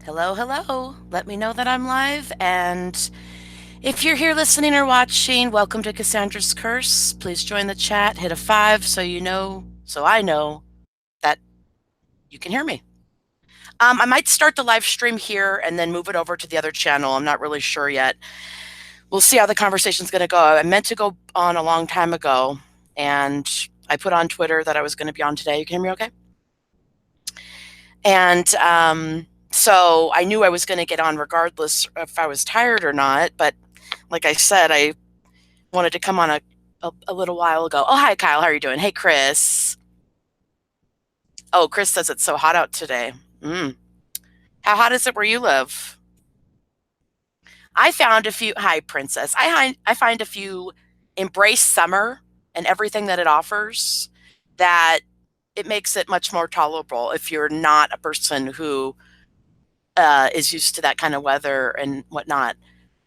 Hello, hello. Let me know that I'm live. And if you're here listening or watching, welcome to Cassandra's Curse. Please join the chat, hit a 5 so I know that you can hear me. I might start the live stream here and then move it over to the other channel. I'm not really sure yet. We'll see how the conversation's going to go. I meant to go on a long time ago, and I put on Twitter that I was going to be on today. You can hear me okay? And so I knew I was going to get on regardless if I was tired or not. But like I said, I wanted to come on a little while ago. Oh, hi, Kyle. How are you doing? Hey, Chris. Oh, Chris says it's so hot out today. Mm. How hot is it where you live? I found a few. Hi, Princess. I find a few embrace summer and everything that it offers, that it makes it much more tolerable if you're not a person who is used to that kind of weather and whatnot.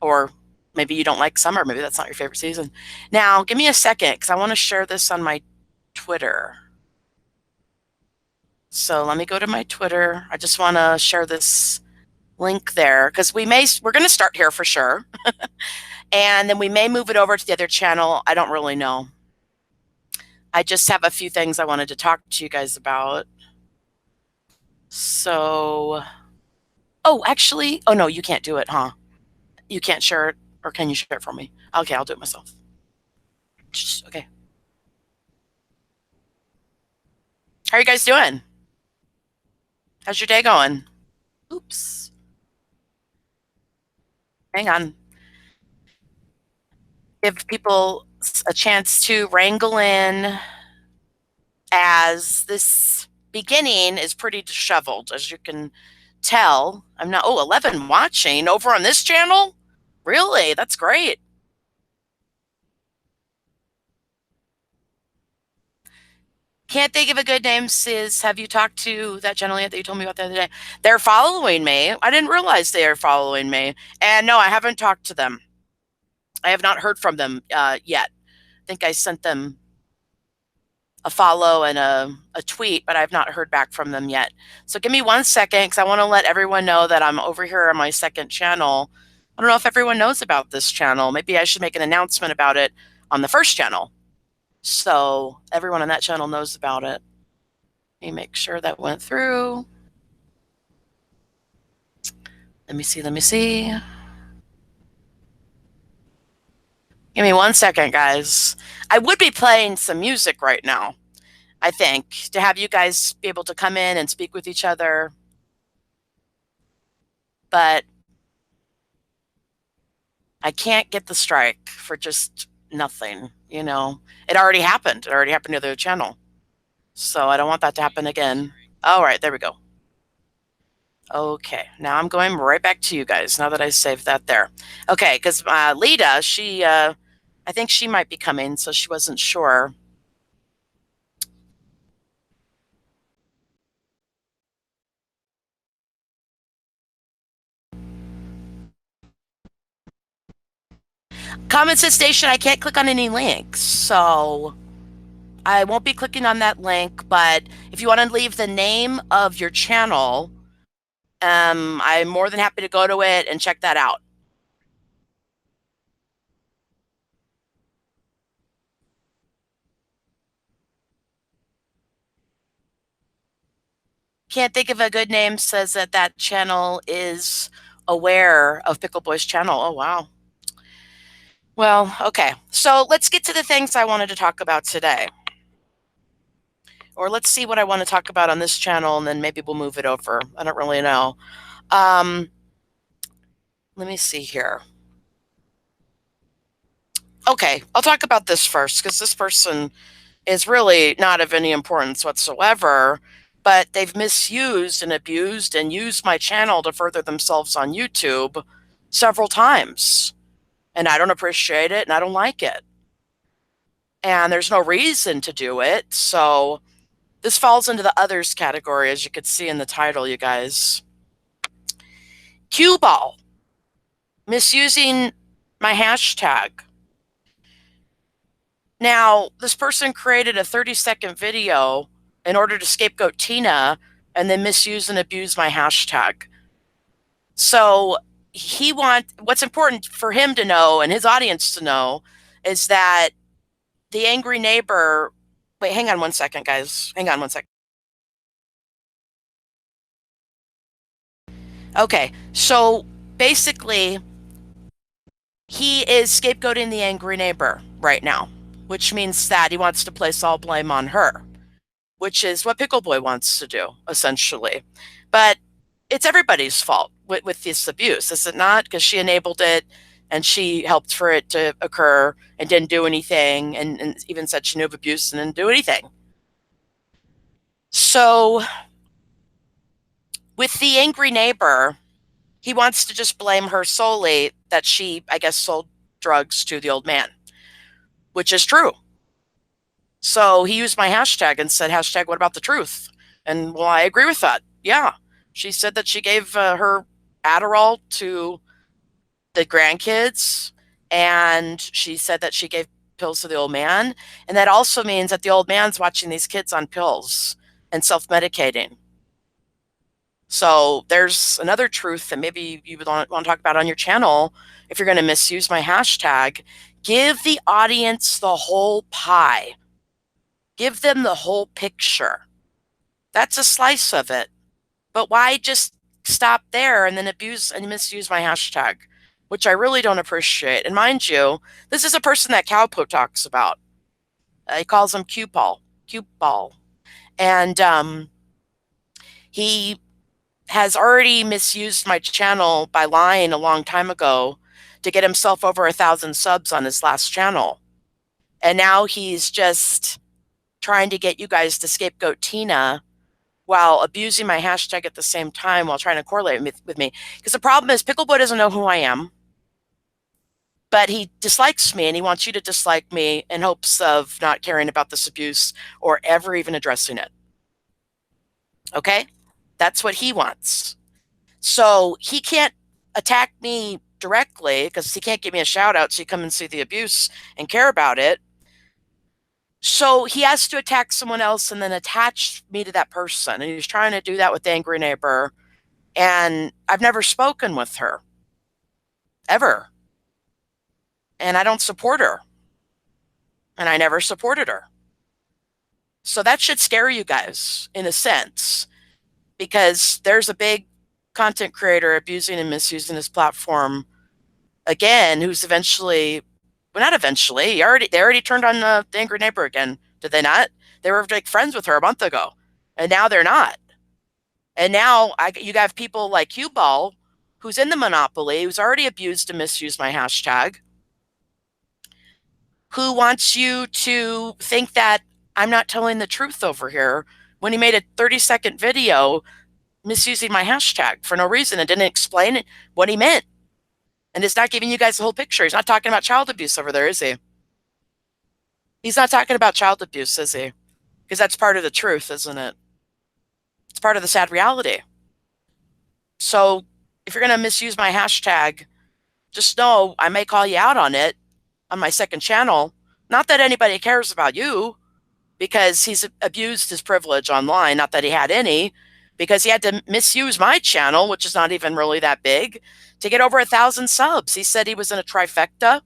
Or maybe you don't like summer. Maybe that's not your favorite season. Now, give me a second because I want to share this on my Twitter. So let me go to my Twitter. I just want to share this link there because we're going to start here for sure. And then we may move it over to the other channel. I don't really know. I just have a few things I wanted to talk to you guys about. So, oh, actually, oh no, you can't do it, huh? You can't share it, or can you share it for me? Okay, I'll do it myself. Okay. How are you guys doing? How's your day going? Oops. Hang on. Give people a chance to wrangle in, as this beginning is pretty disheveled, as you can tell. I'm not, 11 watching over on this channel? Really? That's great. Can't think of a good name, Sis. Have you talked to that gentleman yet that you told me about the other day? They're following me. I didn't realize they are following me. And no, I haven't talked to them. I have not heard from them yet. I think I sent them a follow and a tweet, but I've not heard back from them yet. So give me 1 second because I want to let everyone know that I'm over here on my second channel. I don't know if everyone knows about this channel. Maybe I should make an announcement about it on the first channel, so everyone on that channel knows about it. Let me make sure that went through. Let me see. Let me see. Give me 1 second, guys. I would be playing some music right now, I think, to have you guys be able to come in and speak with each other. But I can't get the strike for just nothing, you know. It already happened. It already happened to the other channel. So I don't want that to happen again. All right, there we go. Okay, now I'm going right back to you guys now that I saved that there. Okay, because Lita, I think she might be coming, so she wasn't sure. Comment says station, I can't click on any links, so I won't be clicking on that link, but if you want to leave the name of your channel, I'm more than happy to go to it and check that out. Can't think of a good name says that that channel is aware of Pickleboy's channel. Oh, wow. Well, okay. So let's get to the things I wanted to talk about today. Or let's see what I want to talk about on this channel, and then maybe we'll move it over. I don't really know. Let me see here. Okay, I'll talk about this first because this person is really not of any importance whatsoever, but they've misused and abused and used my channel to further themselves on YouTube several times. And I don't appreciate it and I don't like it. And there's no reason to do it. So this falls into the others category, as you could see in the title, you guys. Cue ball, misusing my hashtag. Now, this person created a 30-second video in order to scapegoat Tina and then misuse and abuse my hashtag. So what's important for him to know and his audience to know is that the angry neighbor. Wait, hang on one second, guys. Hang on one second. Okay, so basically, he is scapegoating the angry neighbor right now, which means that he wants to place all blame on her, which is what Pickleboy wants to do, essentially. But it's everybody's fault with this abuse, is it not? Because she enabled it and she helped for it to occur and didn't do anything, and even said she knew of abuse and didn't do anything. So with the angry neighbor, he wants to just blame her solely that she, I guess, sold drugs to the old man, which is true. So he used my hashtag and said, hashtag, what about the truth? And well, I agree with that. Yeah. She said that she gave her Adderall to the grandkids, and she said that she gave pills to the old man. And that also means that the old man's watching these kids on pills and self medicating. So there's another truth that maybe you would want to talk about on your channel if you're going to misuse my hashtag. Give the audience the whole pie. Give them the whole picture. That's a slice of it. But why just stop there and then abuse and misuse my hashtag, which I really don't appreciate. And mind you, this is a person that Cowpo talks about. He calls him Cue Ball. Cue Ball. And he has already misused my channel by lying a long time ago to get himself over 1,000 subs on his last channel. And now he's just trying to get you guys to scapegoat Tina while abusing my hashtag at the same time while trying to correlate with me. Because the problem is Pickleboy doesn't know who I am, but he dislikes me and he wants you to dislike me in hopes of not caring about this abuse or ever even addressing it. Okay? That's what he wants. So he can't attack me directly because he can't give me a shout out so you come and see the abuse and care about it. So he has to attack someone else and then attach me to that person. And he's trying to do that with the angry neighbor. And I've never spoken with her, ever. And I don't support her. And I never supported her. So that should scare you guys, in a sense, because there's a big content creator abusing and misusing his platform again, who's eventually, well, not eventually, they already turned on the angry neighbor again, did they not? They were like friends with her a month ago, and now they're not. And now you have people like Cue Ball, who's in the monopoly, who's already abused and misused my hashtag, who wants you to think that I'm not telling the truth over here when he made a 30-second video misusing my hashtag for no reason and didn't explain what he meant. And it's not giving you guys the whole picture. He's not talking about child abuse over there, is he? He's not talking about child abuse, is he? Because that's part of the truth, isn't it? It's part of the sad reality. So if you're going to misuse my hashtag, just know I may call you out on it on my second channel. Not that anybody cares about you, because he's abused his privilege online. Not that he had any, because he had to misuse my channel, which is not even really that big, to get over 1,000 subs. He said he was in a trifecta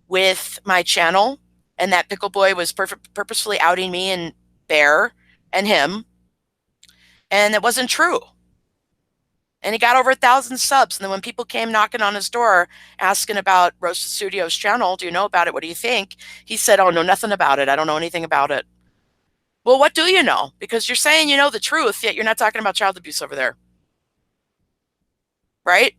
with my channel and that Pickleboy was purposefully outing me and Bear and him. And it wasn't true. And he got over 1,000 subs. And then when people came knocking on his door asking about Roasted Studios channel, do you know about it? What do you think? He said, oh, no, nothing about it. I don't know anything about it. Well, what do you know? Because you're saying you know the truth, yet you're not talking about child abuse over there. Right?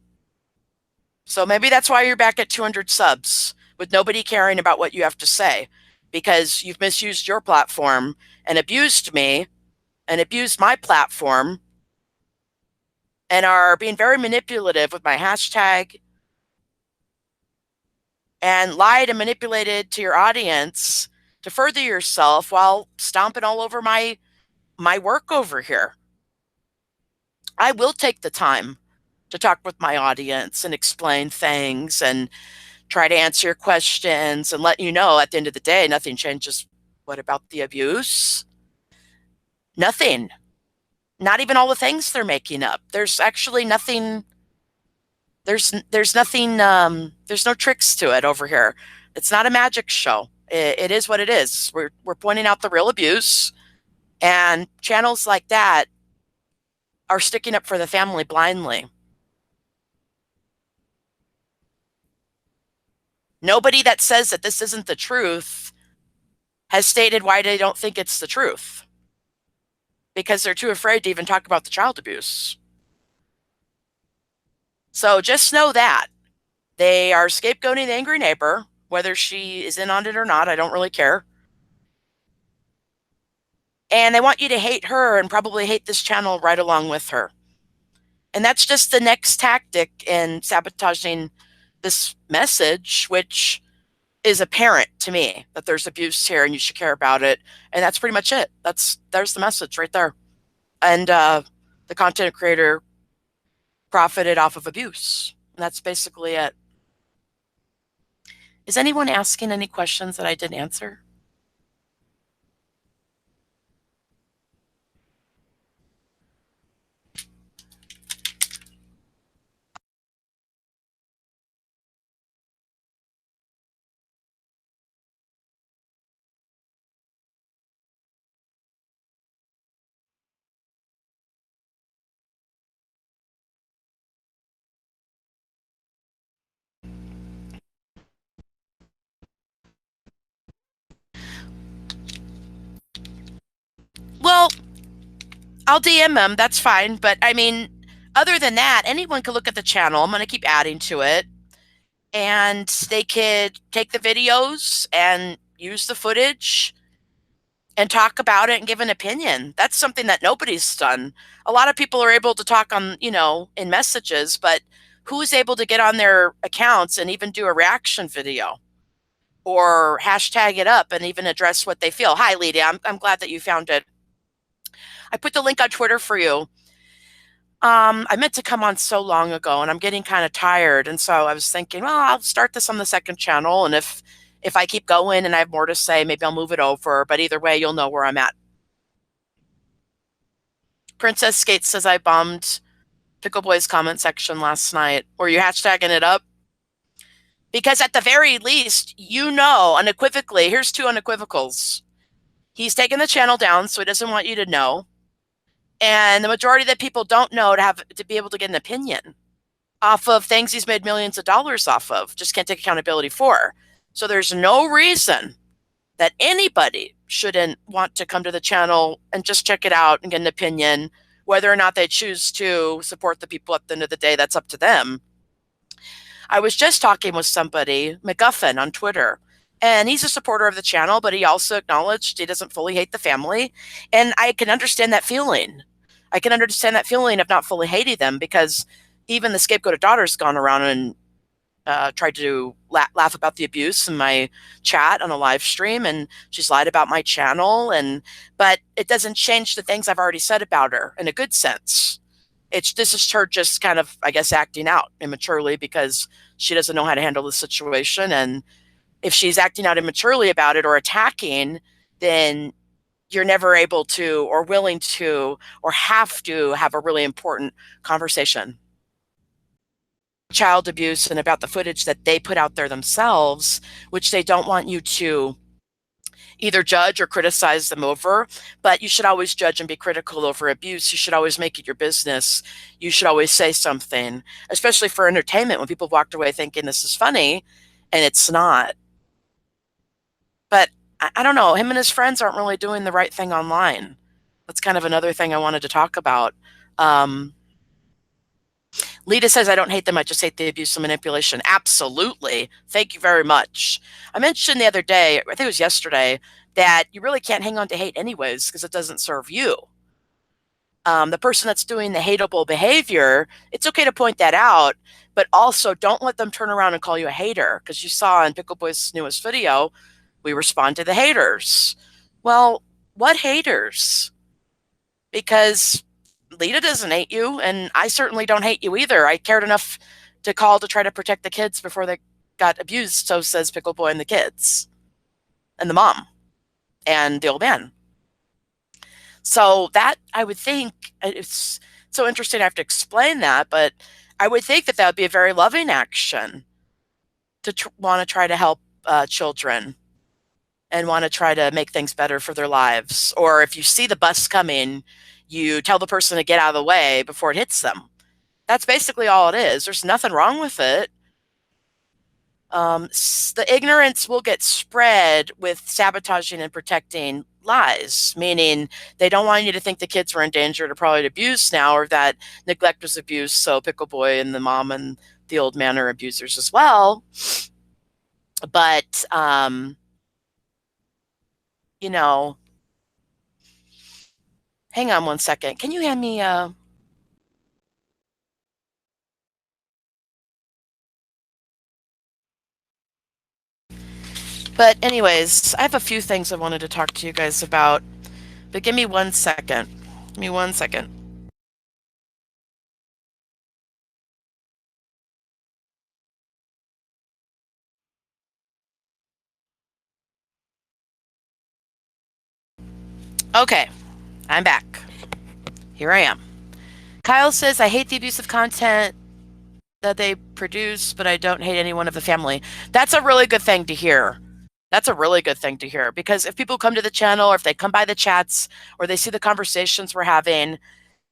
So maybe that's why you're back at 200 subs with nobody caring about what you have to say, because you've misused your platform and abused me and abused my platform and are being very manipulative with my hashtag and lied and manipulated to your audience to further yourself while stomping all over my work over here. I will take the time to talk with my audience and explain things and try to answer your questions and let you know at the end of the day, nothing changes. What about the abuse? Nothing. Not even all the things they're making up. There's actually nothing. There's nothing. There's no tricks to it over here. It's not a magic show. It is what it is. We're pointing out the real abuse, and channels like that are sticking up for the family blindly. Nobody that says that this isn't the truth has stated why they don't think it's the truth, because they're too afraid to even talk about the child abuse. So just know that they are scapegoating the angry neighbor, whether she is in on it or not. I don't really care. And they want you to hate her and probably hate this channel right along with her. And that's just the next tactic in sabotaging this message, which is apparent to me that there's abuse here and you should care about it. And that's pretty much it. There's the message right there. And the content creator profited off of abuse. And that's basically it. Is anyone asking any questions that I didn't answer? Well, I'll DM them. That's fine. But I mean, other than that, anyone could look at the channel. I'm going to keep adding to it. And they could take the videos and use the footage and talk about it and give an opinion. That's something that nobody's done. A lot of people are able to talk on, in messages, but who's able to get on their accounts and even do a reaction video or hashtag it up and even address what they feel? Hi, Lydia. I'm glad that you found it. I put the link on Twitter for you. I meant to come on so long ago, and I'm getting kind of tired. And so I was thinking, well, I'll start this on the second channel. And if I keep going and I have more to say, maybe I'll move it over. But either way, you'll know where I'm at. Princess Skate says I bombed Pickleboy's comment section last night. Were you hashtagging it up? Because at the very least, unequivocally, here's two unequivocals. He's taken the channel down, so he doesn't want you to know. And the majority of the people don't know to be able to get an opinion off of things he's made millions of dollars off of, just can't take accountability for. So there's no reason that anybody shouldn't want to come to the channel and just check it out and get an opinion. Whether or not they choose to support the people at the end of the day, that's up to them. I was just talking with somebody, McGuffin, on Twitter, and he's a supporter of the channel, but he also acknowledged he doesn't fully hate the family. And I can understand that feeling. I can understand that feeling of not fully hating them, because even the scapegoated daughter's gone around and tried to laugh about the abuse in my chat on a live stream, and she's lied about my channel. But it doesn't change the things I've already said about her in a good sense. This is her just kind of, I guess, acting out immaturely because she doesn't know how to handle the situation. And if she's acting out immaturely about it or attacking, then you're never able to or willing to or have to have a really important conversation. Child abuse and about the footage that they put out there themselves, which they don't want you to either judge or criticize them over. But you should always judge and be critical over abuse. You should always make it your business. You should always say something, especially for entertainment, when people walked away thinking this is funny and it's not. But I don't know, him and his friends aren't really doing the right thing online. That's kind of another thing I wanted to talk about. Lita says, I don't hate them. I just hate the abuse and manipulation. Absolutely. Thank you very much. I mentioned the other day, I think it was yesterday, that you really can't hang on to hate anyways because it doesn't serve you. The person that's doing the hateable behavior, it's okay to point that out, but also don't let them turn around and call you a hater, because you saw in Pickleboy's newest video, we respond to the haters. Well, what haters? Because Lita doesn't hate you, and I certainly don't hate you either. I cared enough to call to try to protect the kids before they got abused, so says Pickleboy and the kids, and the mom, and the old man. So that I would think it's so interesting. I have to explain that, but I would think that that would be a very loving action to want to try to help children and want to try to make things better for their lives. Or if you see the bus coming, you tell the person to get out of the way before it hits them. That's basically all it is. There's nothing wrong with it. The ignorance will get spread with sabotaging and protecting lies, meaning they don't want you to think the kids were endangered or probably abused now, or that neglect was abuse. So Pickleboy and the mom and the old man are abusers as well. But you know, hang on one second. Can you hand me But anyways, I have a few things I wanted to talk to you guys about. But give me one second. Give me one second. Okay, I'm back. Here I am. Kyle says, I hate the abusive content that they produce, but I don't hate anyone of the family. That's a really good thing to hear. That's a really good thing to hear because if people come to the channel or if they come by the chats or they see the conversations we're having,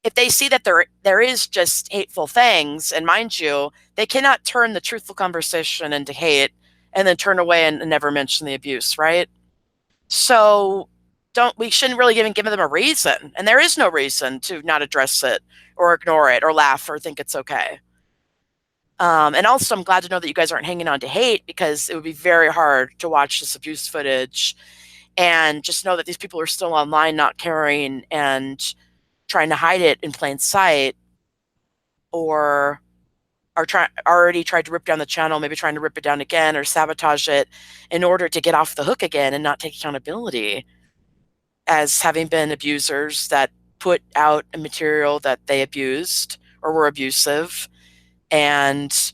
if they see that there is just hateful things, and mind you, they cannot turn the truthful conversation into hate and then turn away and never mention the abuse, right? So don't we shouldn't really even give them a reason. And there is no reason to not address it or ignore it or laugh or think it's okay. And also, I'm glad to know that you guys aren't hanging on to hate because it would be very hard to watch this abuse footage and just know that these people are still online, not caring and trying to hide it in plain sight, or are already tried to rip down the channel, maybe trying to rip it down again or sabotage it in order to get off the hook again and not take accountability as having been abusers that put out a material that they abused or were abusive, and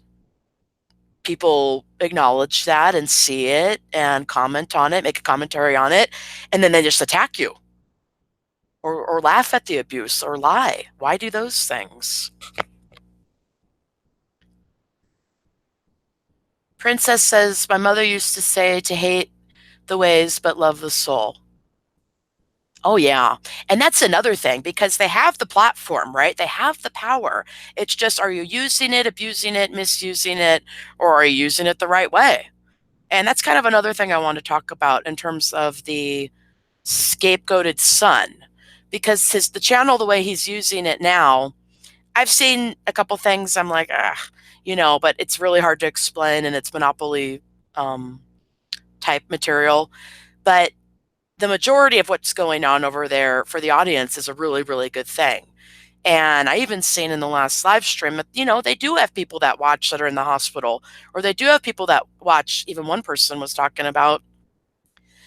people acknowledge that and see it and comment on it, make a commentary on it, and then they just attack you or laugh at the abuse or lie. Why do those things? Princess says, my mother used to say to hate the ways but love the soul. Oh, yeah. And that's another thing because they have the platform, right? They have the power. It's just, are you using it, abusing it, misusing it, or are you using it the right way? And that's kind of another thing I want to talk about in terms of the scapegoated son, because the channel, the way he's using it now, I've seen a couple things. I'm like, ah, but it's really hard to explain, and it's monopoly um, type material. But the majority of what's going on over there for the audience is a really, really good thing. And I even seen in the last live stream that, they do have people that watch that are in the hospital, or they do have people that watch. Even one person was talking about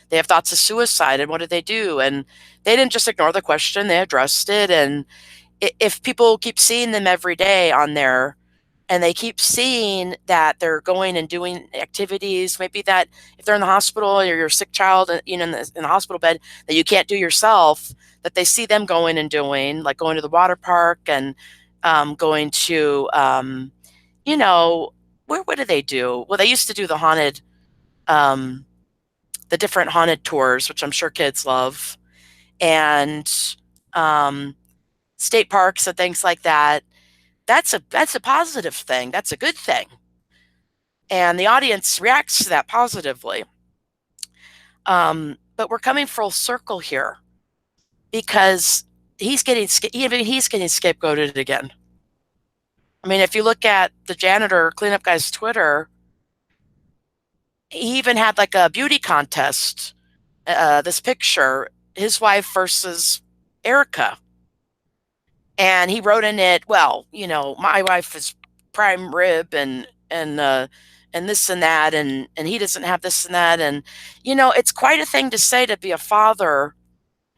they have thoughts of suicide, and what did they do? And they didn't just ignore the question, they addressed it. And if people keep seeing them every day on there, and they keep seeing that they're going and doing activities, maybe that if they're in the hospital or you're a sick child, in the hospital bed that you can't do yourself, that they see them going and doing, like going to the water park and going to, what do they do? Well, they used to do um, the different haunted tours, which I'm sure kids love, and um, state parks and things like that. That's a positive thing. That's a good thing. And the audience reacts to that positively. But we're coming full circle here because he's getting scapegoated again. I mean, if you look at the janitor cleanup guy's Twitter, he even had like a beauty contest. This picture, his wife versus Erica, and he wrote in it, well, my wife is prime rib and this and that, and he doesn't have this and that. And it's quite a thing to say, to be a father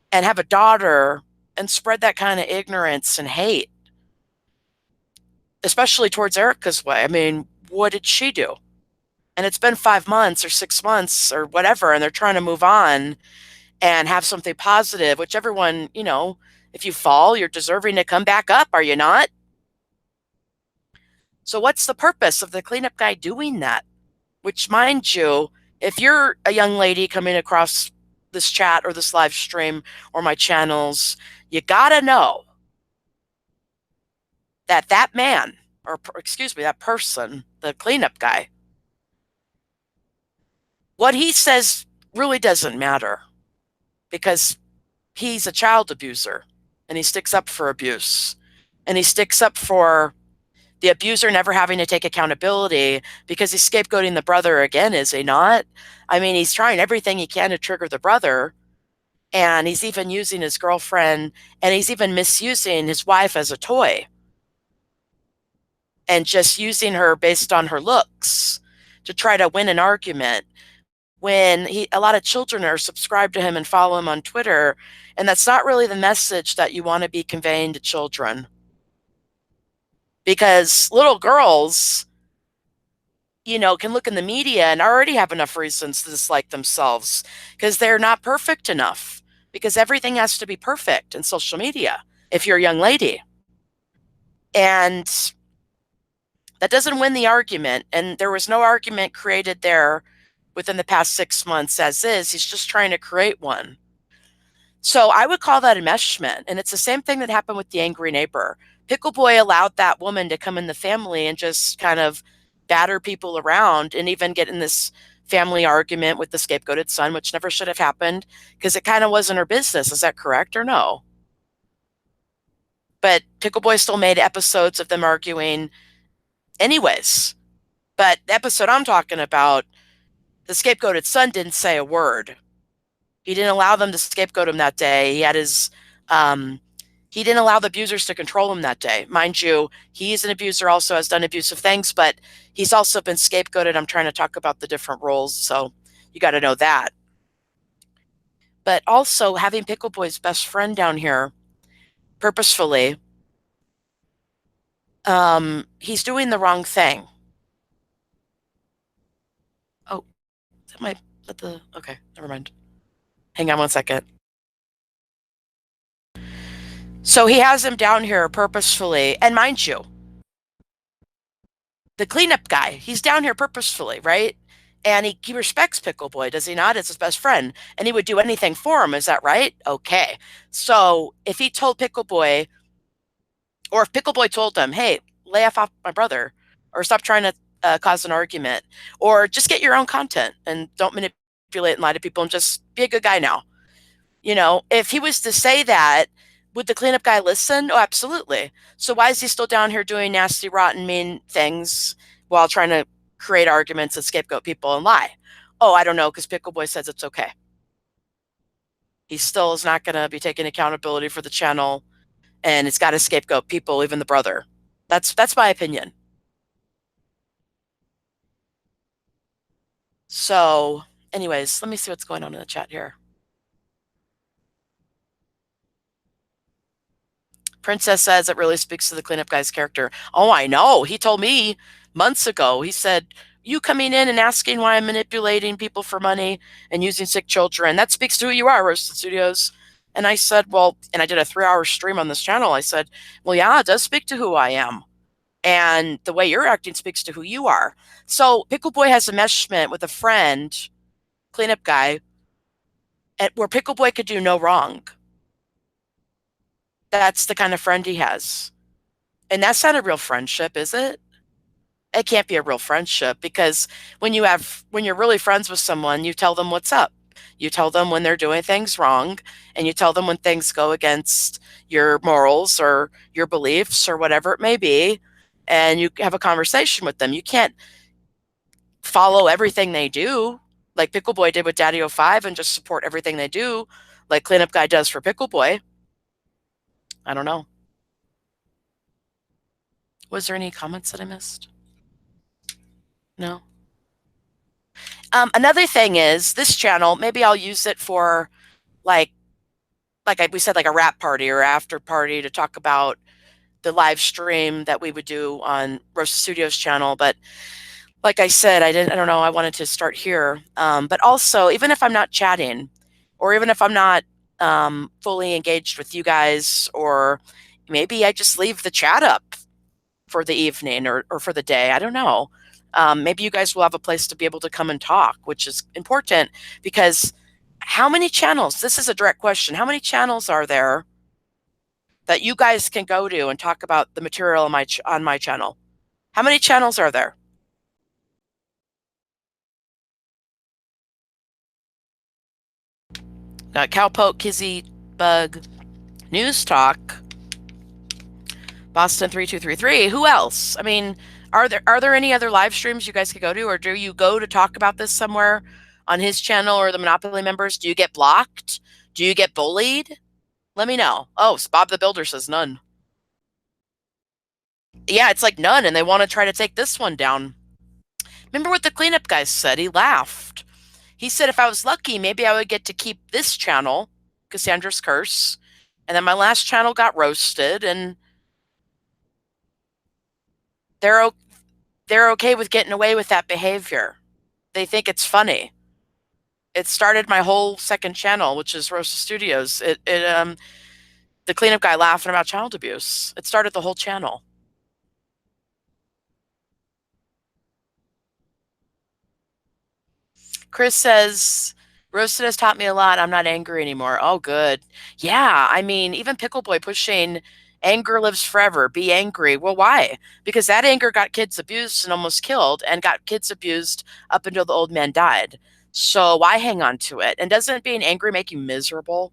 and have a daughter and spread that kind of ignorance and hate, especially towards Erica's way. I mean, what did she do? And it's been 5 months or 6 months or whatever, and they're trying to move on. and have something positive, which everyone, if you fall, you're deserving to come back up, are you not? So what's the purpose of the cleanup guy doing that? Which, mind you, if you're a young lady coming across this chat or this live stream or my channels, you gotta know that that man, or excuse me, that person, the cleanup guy, what he says really doesn't matter because he's a child abuser and he sticks up for abuse and he sticks up for the abuser never having to take accountability because he's scapegoating the brother again, is he not? I mean, he's trying everything he can to trigger the brother, and he's even using his girlfriend, and he's even misusing his wife as a toy and just using her based on her looks to try to win an argument when a lot of children are subscribed to him and follow him on Twitter, and that's not really the message that you want to be conveying to children. Because little girls, can look in the media and already have enough reasons to dislike themselves because they're not perfect enough. Because everything has to be perfect in social media if you're a young lady. And that doesn't win the argument. And there was no argument created there within the past 6 months as is. He's just trying to create one. So I would call that enmeshment. And it's the same thing that happened with the angry neighbor. Pickleboy allowed that woman to come in the family and just kind of batter people around and even get in this family argument with the scapegoated son, which never should have happened because it kind of wasn't her business. Is that correct or no? But Pickleboy still made episodes of them arguing anyways. But the episode I'm talking about, the scapegoated son didn't say a word. He didn't allow them to scapegoat him that day. He didn't allow the abusers to control him that day. Mind you, he's an abuser, also has done abusive things, but he's also been scapegoated. I'm trying to talk about the different roles, so you got to know that. But also having Pickleboy's best friend down here purposefully, he's doing the wrong thing. Oh, is that okay, never mind. Hang on one second. So he has him down here purposefully, and mind you, the cleanup guy, he's down here purposefully, right? And he respects Pickleboy, does he not? It's his best friend. And he would do anything for him, is that right? Okay. So if he told Pickleboy, or if Pickleboy told him, hey, lay off my brother, or stop trying to cause an argument, or just get your own content and don't manipulate and lie to people and just be a good guy now. If he was to say that, would the cleanup guy listen? Oh, absolutely. So why is he still down here doing nasty, rotten, mean things while trying to create arguments and scapegoat people and lie? Oh, I don't know, because Pickleboy says it's okay. He still is not going to be taking accountability for the channel, and it's got to scapegoat people, even the brother. That's my opinion. So, anyways, let me see what's going on in the chat here. Princess says it really speaks to the cleanup guy's character. Oh, I know. He told me months ago. He said, you coming in and asking why I'm manipulating people for money and using sick children, that speaks to who you are, Roasted Studios. And I said, well, and I did a 3-hour stream on this channel. I said, well, yeah, it does speak to who I am. And the way you're acting speaks to who you are. So Pickleboy has a meshment with a friend, cleanup guy, where Pickleboy could do no wrong. That's the kind of friend he has. And that's not a real friendship, is it? It can't be a real friendship because when you're really friends with someone, you tell them what's up. You tell them when they're doing things wrong, and you tell them when things go against your morals or your beliefs or whatever it may be, and you have a conversation with them. You can't follow everything they do like Pickleboy did with Daddy 05 and just support everything they do like Cleanup Guy does for Pickleboy. I don't know. Was there any comments that I missed? No. Another thing is this channel, maybe I'll use it for like we said, like a wrap party or after party to talk about the live stream that we would do on Roasted Studios channel. But like I said, I don't know, I wanted to start here. But also, even if I'm not chatting or even if I'm not fully engaged with you guys, or maybe I just leave the chat up for the evening or for the day. I don't know. Maybe you guys will have a place to be able to come and talk, which is important because how many channels? This is a direct question. How many channels are there that you guys can go to and talk about the material on my channel? How many channels are there? Got Cowpoke, Kizzy, Bug, News Talk, Boston 3233. Who else? I mean, are there any other live streams you guys could go to, or do you go to talk about this somewhere on his channel or the Monopoly members? Do you get blocked? Do you get bullied? Let me know. Oh, Bob the Builder says none. Yeah, it's like none, and they want to try to take this one down. Remember what the cleanup guy said? He laughed. He said if I was lucky, maybe I would get to keep this channel, Cassandra's Curse, and then my last channel got roasted, and they're they're okay with getting away with that behavior. They think it's funny. It started my whole second channel, which is Rosa Studios. The cleanup guy laughing about child abuse. It started the whole channel. Chris says, Roasted has taught me a lot. I'm not angry anymore. Oh, good. Yeah, I mean, even Pickleboy pushing anger lives forever. Be angry. Well, why? Because that anger got kids abused and almost killed, and got kids abused up until the old man died. So why hang on to it? And doesn't being angry make you miserable?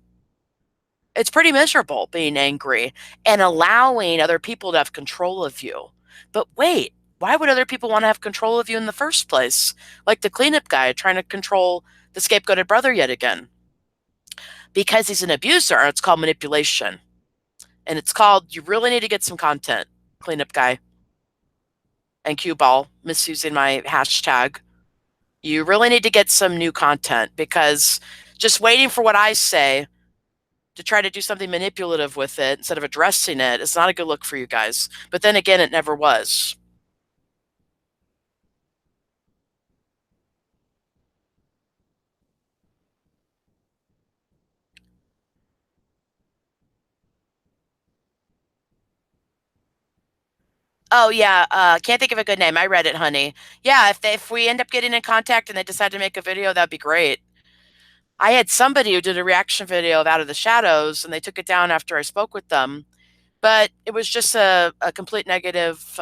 It's pretty miserable being angry and allowing other people to have control of you. But wait, why would other people want to have control of you in the first place? Like the cleanup guy trying to control the scapegoated brother yet again. Because he's an abuser, it's called manipulation. And it's called, you really need to get some content, cleanup guy. And cue ball, misusing my hashtag. You really need to get some new content, because just waiting for what I say to try to do something manipulative with it instead of addressing it is not a good look for you guys. But then again, it never was. Oh yeah, can't think of a good name. I read it, honey. Yeah, if we end up getting in contact and they decide to make a video, that'd be great. I had somebody who did a reaction video of Out of the Shadows, and they took it down after I spoke with them. But it was just a complete negative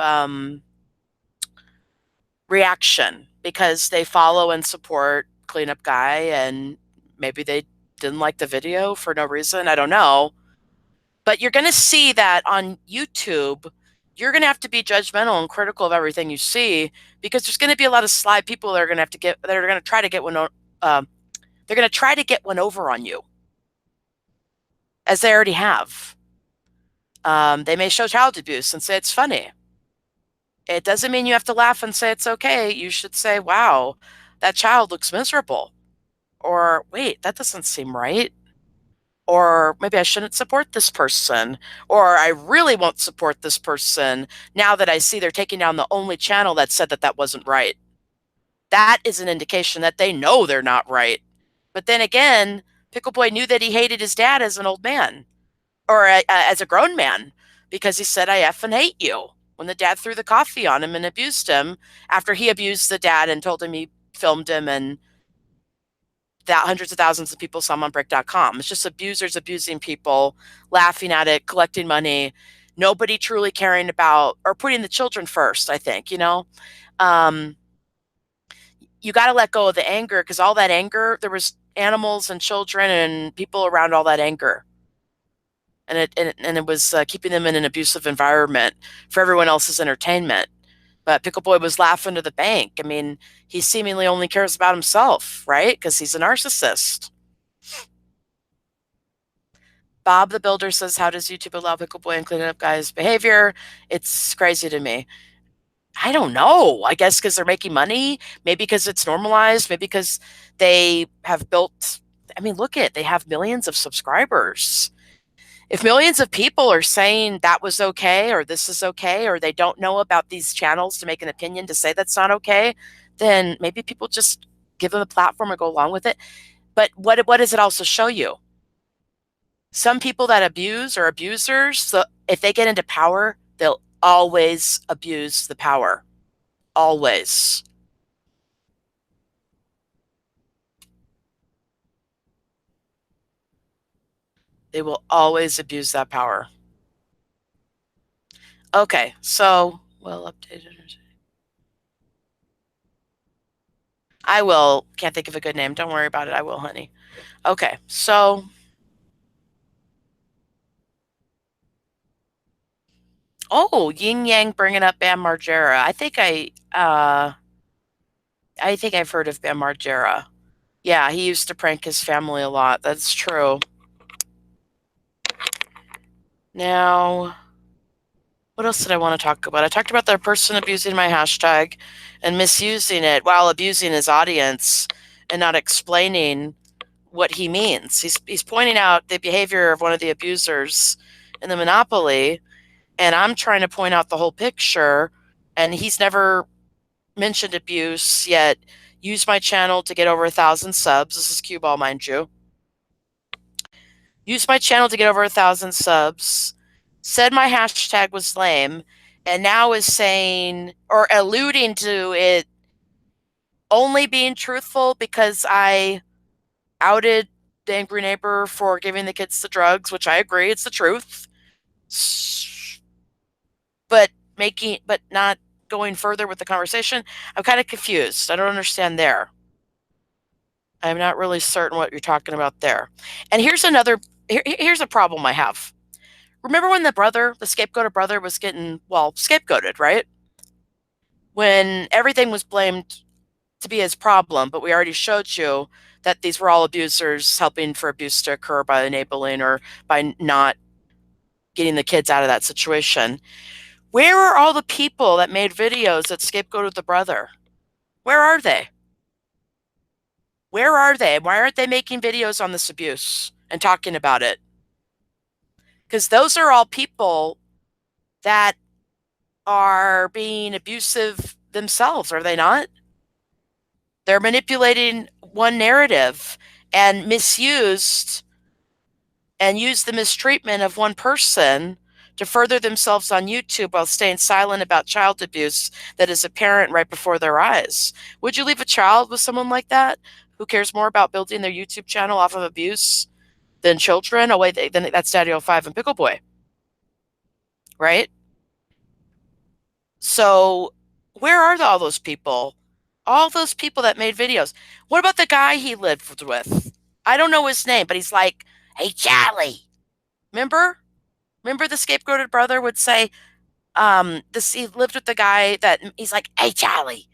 reaction because they follow and support Cleanup Guy, and maybe they didn't like the video for no reason. I don't know. But you're going to see that on YouTube, you're going to have to be judgmental and critical of everything you see, because there's going to be a lot of sly people that are going to have to get, that are going to try to get one. They're going to try to get one over on you, as they already have. They may show child abuse and say it's funny. It doesn't mean you have to laugh and say it's okay. You should say, wow, that child looks miserable. Or, wait, that doesn't seem right. Or maybe I shouldn't support this person. Or I really won't support this person now that I see they're taking down the only channel that said that that wasn't right. That is an indication that they know they're not right. But then again, Pickleboy knew that he hated his dad as an old man, or as a grown man, because he said, I effing hate you, when the dad threw the coffee on him and abused him after he abused the dad and told him he filmed him, and that hundreds of thousands of people saw him on brick.com. It's just abusers abusing people, laughing at it, collecting money, nobody truly caring about or putting the children first, I think, you know? You got to let go of the anger, because all that anger, there was animals and children and people around all that anger. And it was keeping them in an abusive environment for everyone else's entertainment. But Pickleboy was laughing to the bank. I mean, he seemingly only cares about himself, right? Because he's a narcissist. Bob the Builder says, how does YouTube allow Pickleboy and Cleanup Guy's behavior? It's crazy to me. I don't know. I guess because they're making money. Maybe because it's normalized. Maybe because they have built, I mean, look at, they have millions of subscribers. If millions of people are saying that was okay, or this is okay, or they don't know about these channels to make an opinion to say that's not okay, then maybe people just give them a platform and go along with it. But what does it also show you? Some people that abuse or abusers, so if they get into power, they'll always abuse the power. Always. They will always abuse that power. Okay, so, well updated. I will. Can't think of a good name. Don't worry about it. I will, honey. Okay, so, oh, Yin Yang bringing up Bam Margera. I think I've heard of Bam Margera. Yeah, he used to prank his family a lot. That's true. Now, what else did I want to talk about? I talked about the person abusing my hashtag and misusing it while abusing his audience and not explaining what he means. He's pointing out the behavior of one of the abusers in the Monopoly, and I'm trying to point out the whole picture, and he's never mentioned abuse yet. Use my channel to get over 1,000 subs. This is Cue Ball, mind you. Use my channel to get over 1,000 subs. Said my hashtag was lame, and now is saying or alluding to it only being truthful because I outed the angry neighbor for giving the kids the drugs, which I agree, it's the truth. But not going further with the conversation. I'm kind of confused. I don't understand there. I'm not really certain what you're talking about there. And here's a problem I have. Remember when the scapegoated brother was getting, well, scapegoated, right? When everything was blamed to be his problem, but we already showed you that these were all abusers helping for abuse to occur by enabling or by not getting the kids out of that situation. Where are all the people that made videos that scapegoated the brother? Where are they? Where are they? Why aren't they making videos on this abuse and talking about it? Because those are all people that are being abusive themselves, are they not? They're manipulating one narrative and used the mistreatment of one person to further themselves on YouTube while staying silent about child abuse that is apparent right before their eyes. Would you leave a child with someone like that who cares more about building their YouTube channel off of abuse than children? Oh, wait, then that's Daddy 05 and Pickleboy, right? So where are all those people? All those people that made videos. What about the guy he lived with? I don't know his name, but he's like, hey, Charlie. Remember? Remember the scapegoated brother would say, he lived with the guy that he's like, hey, Charlie,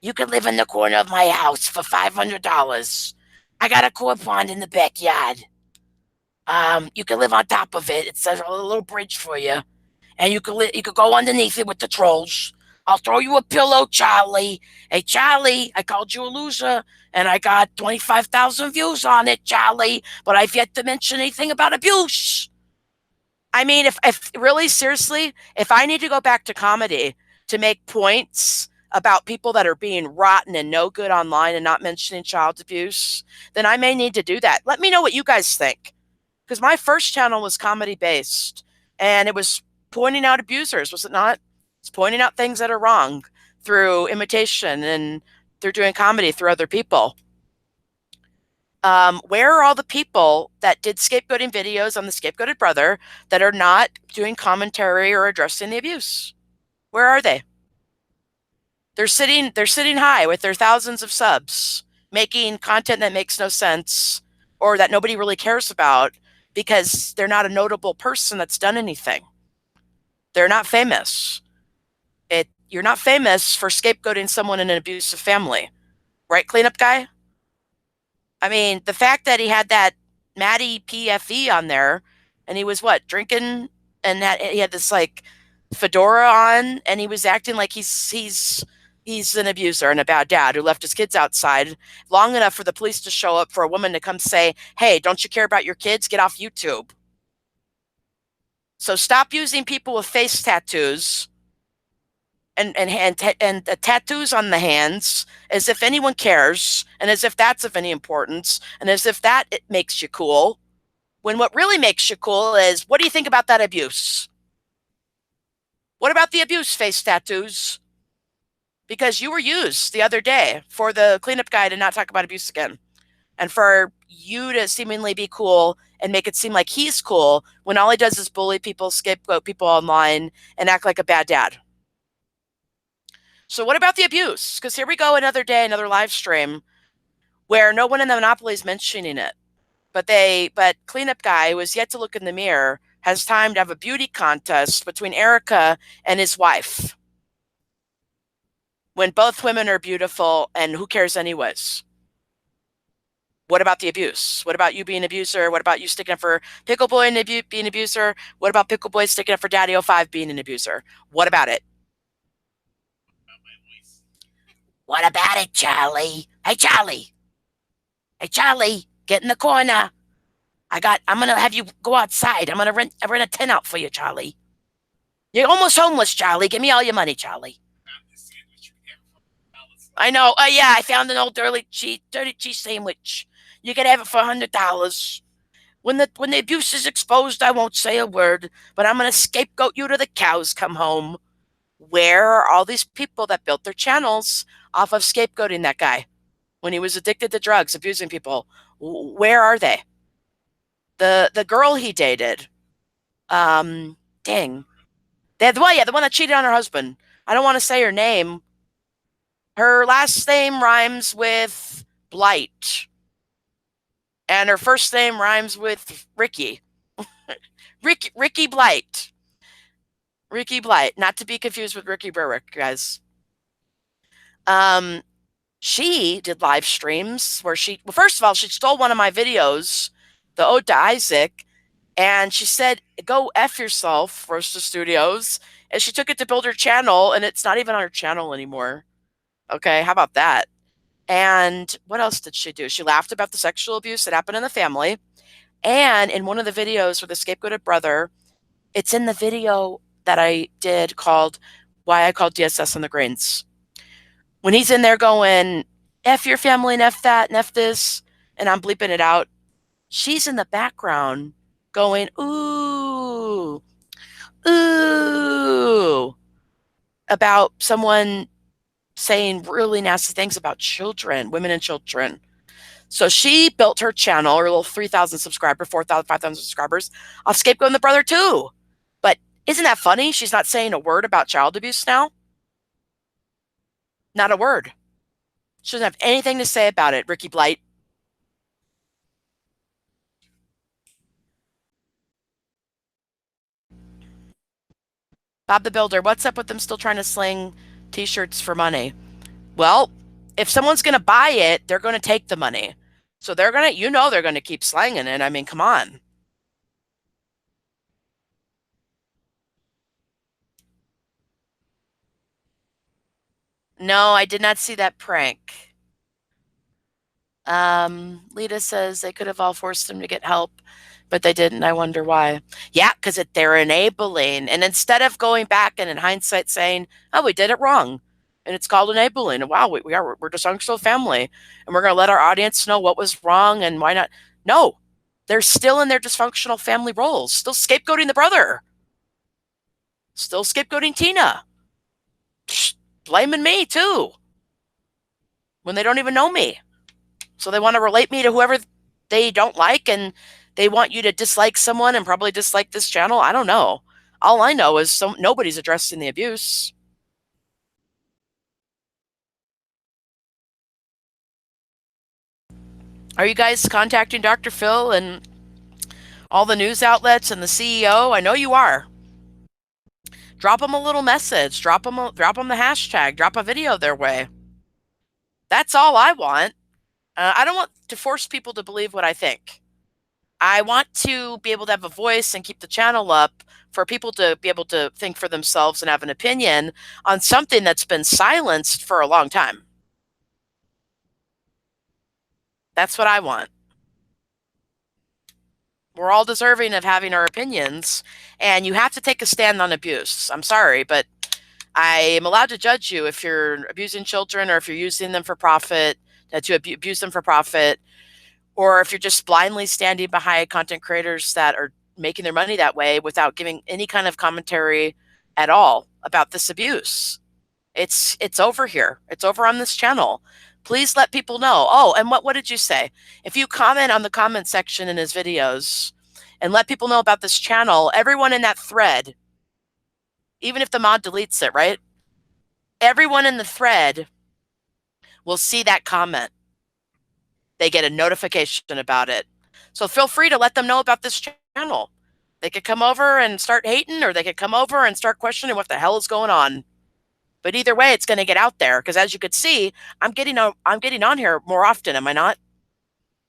you can live in the corner of my house for $500. I got a core pond in the backyard. You can live on top of it. It's a little bridge for you. And you could go underneath it with the trolls. I'll throw you a pillow, Charlie. Hey, Charlie, I called you a loser, and I got 25,000 views on it, Charlie, but I've yet to mention anything about abuse. I mean, if really, seriously, if I need to go back to comedy to make points about people that are being rotten and no good online and not mentioning child abuse, then I may need to do that. Let me know what you guys think. Because my first channel was comedy based, and it was pointing out abusers, was it not? It's pointing out things that are wrong through imitation and through doing comedy through other people. Where are all the people that did scapegoating videos on the scapegoated brother that are not doing commentary or addressing the abuse? Where are they? They're sitting high with their thousands of subs, making content that makes no sense or that nobody really cares about because they're not a notable person that's done anything. They're not famous. You're not famous for scapegoating someone in an abusive family, right, cleanup guy? I mean, the fact that he had that Maddie PFE on there, and he was what, drinking, and that he had this like fedora on, and he was acting like he's an abuser and a bad dad who left his kids outside long enough for the police to show up for a woman to come say, "Hey, don't you care about your kids? Get off YouTube." So stop using people with face tattoos and tattoos on the hands, as if anyone cares, and as if that's of any importance, and as if that it makes you cool. When what really makes you cool is, what do you think about that abuse? What about the abuse face tattoos? Because you were used the other day for the cleanup guy to not talk about abuse again, and for you to seemingly be cool and make it seem like he's cool when all he does is bully people, scapegoat people online, and act like a bad dad. So what about the abuse? Because here we go, another day, another live stream where no one in the monopoly is mentioning it. But cleanup guy who has yet to look in the mirror has time to have a beauty contest between Erica and his wife. When both women are beautiful, and who cares anyways? What about the abuse? What about you being an abuser? What about you sticking up for Pickleboy and being an abuser? What about Pickleboy sticking up for Daddy05 being an abuser? What about it? What about it, Charlie? Hey, Charlie. Hey, Charlie, get in the corner. I'm gonna have you go outside. I'm gonna rent a tent out for you, Charlie. You're almost homeless, Charlie. Give me all your money, Charlie. I know. Oh yeah, I found an old dirty cheese sandwich. You can have it for $100. When the abuse is exposed, I won't say a word, but I'm gonna scapegoat you to the cows come home. Where are all these people that built their channels off of scapegoating that guy when he was addicted to drugs, abusing people? Where are they? The girl he dated, dang, the one that cheated on her husband. I don't want to say her name. Her last name rhymes with Blight, and her first name rhymes with Ricky. Ricky Blight. Ricky Blight, not to be confused with Ricky Berwick, guys. She did live streams where well, first of all, she stole one of my videos, the Ode to Isaac, and she said, "Go F yourself, Roaster Studios." And she took it to build her channel, and it's not even on her channel anymore. Okay, how about that? And what else did she do? She laughed about the sexual abuse that happened in the family. And in one of the videos with the scapegoated brother, it's in the video that I did called Why I Called DSS on the Grains. When he's in there going, F your family and F that and F this, and I'm bleeping it out, she's in the background going, ooh, ooh, about someone saying really nasty things about children, women and children. So she built her channel, her little 3,000 subscriber, 4,000, 5,000 subscribers, off scapegoating the brother too. But isn't that funny? She's not saying a word about child abuse now. Not a word. She doesn't have anything to say about it, Ricky Blight. Bob the Builder, what's up with them still trying to sling t-shirts for money? Well, if someone's going to buy it, they're going to take the money. So they're going to, they're going to keep slanging it. I mean, come on. No, I did not see that prank. Lita says they could have all forced them to get help, but they didn't. I wonder why. Yeah, because they're enabling. And instead of going back and in hindsight saying, oh, we did it wrong, and it's called enabling. Wow, we're dysfunctional family, and we're going to let our audience know what was wrong and why not. No, they're still in their dysfunctional family roles, still scapegoating the brother, still scapegoating Tina, blaming me too, when they don't even know me. So they want to relate me to whoever they don't like, and they want you to dislike someone and probably dislike this channel. I don't know. All I know is nobody's addressing the abuse. Are you guys contacting Dr. Phil and all the news outlets and the CEO? I know you are. Drop them a little message. Drop them the hashtag. Drop a video their way. That's all I want. I don't want to force people to believe what I think. I want to be able to have a voice and keep the channel up for people to be able to think for themselves and have an opinion on something that's been silenced for a long time. That's what I want. We're all deserving of having our opinions, and you have to take a stand on abuse. I'm sorry, but I am allowed to judge you if you're abusing children or if you're using them for profit, to abuse them for profit, or if you're just blindly standing behind content creators that are making their money that way without giving any kind of commentary at all about this abuse. It's over here. It's over on this channel. Please let people know. Oh, and what did you say? If you comment on the comment section in his videos and let people know about this channel, everyone in that thread, even if the mod deletes it, right? Everyone in the thread will see that comment. They get a notification about it. So feel free to let them know about this channel. They could come over and start hating, or they could come over and start questioning what the hell is going on. But either way, it's going to get out there because, as you could see, I'm getting on here more often. Am I not?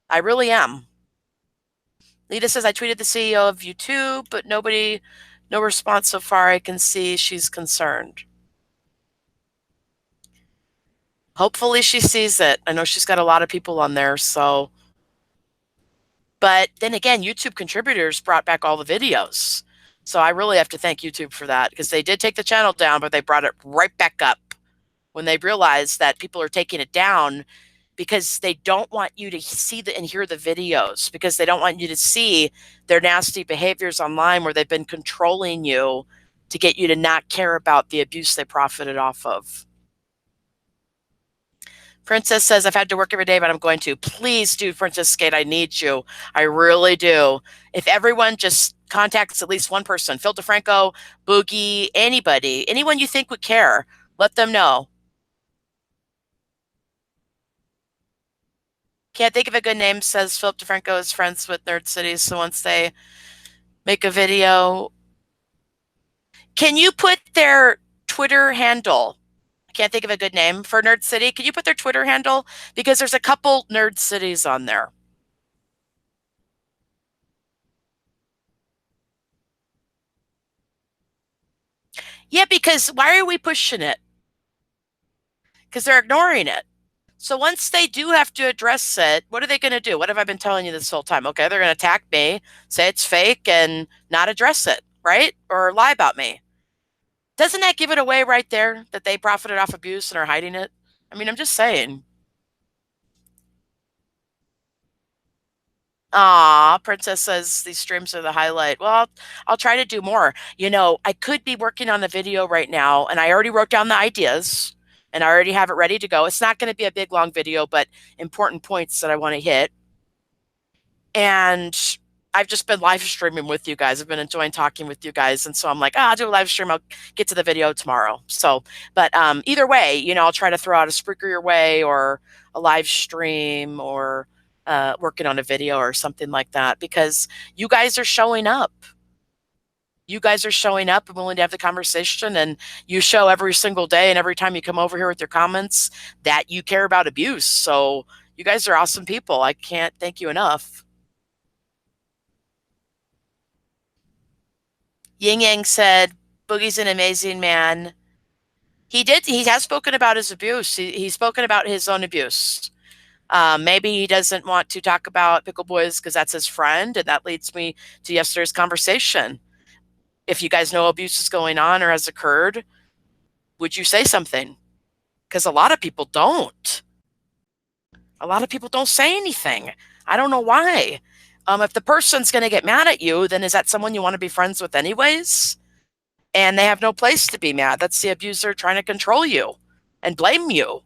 I really am. Lita says I tweeted the CEO of YouTube, but no response so far. I can see she's concerned. Hopefully she sees it. I know she's got a lot of people on there, so. But then again, YouTube contributors brought back all the videos. So I really have to thank YouTube for that because they did take the channel down, but they brought it right back up when they realized that people are taking it down because they don't want you to see and hear the videos, because they don't want you to see their nasty behaviors online where they've been controlling you to get you to not care about the abuse they profited off of. Princess says, I've had to work every day, but I'm going to. Please do, Princess Skate. I need you. I really do. If everyone just contacts at least one person, Phil DeFranco, Boogie, anybody, anyone you think would care, let them know. Can't think of a good name, says Philip DeFranco is friends with Nerd City, so once they make a video. Can you put their Twitter handle? I can't think of a good name for Nerd City. Can you put their Twitter handle? Because there's a couple Nerd Cities on there. Yeah, because why are we pushing it? Because they're ignoring it. So once they do have to address it, what are they going to do? What have I been telling you this whole time? Okay, they're going to attack me, say it's fake, and not address it, right? Or lie about me. Doesn't that give it away right there that they profited off abuse and are hiding it? I mean, I'm just saying. Aw, Princess says these streams are the highlight. Well, I'll try to do more. You know, I could be working on a video right now, and I already wrote down the ideas, and I already have it ready to go. It's not going to be a big, long video, but important points that I want to hit. And I've just been live streaming with you guys. I've been enjoying talking with you guys. And so I'm like, I'll do a live stream. I'll get to the video tomorrow. So, but either way, you know, I'll try to throw out a Spreaker your way or a live stream or working on a video or something like that, because you guys are showing up. You guys are showing up and willing to have the conversation, and you show every single day and every time you come over here with your comments that you care about abuse. So you guys are awesome people. I can't thank you enough. Ying Yang said, Boogie's an amazing man. He has spoken about his abuse. He's spoken about his own abuse. Maybe he doesn't want to talk about Pickleboys because that's his friend, and that leads me to yesterday's conversation. If you guys know abuse is going on or has occurred, would you say something? Because a lot of people don't. A lot of people don't say anything. I don't know why. If the person's going to get mad at you, then is that someone you want to be friends with anyways? And they have no place to be mad. That's the abuser trying to control you and blame you.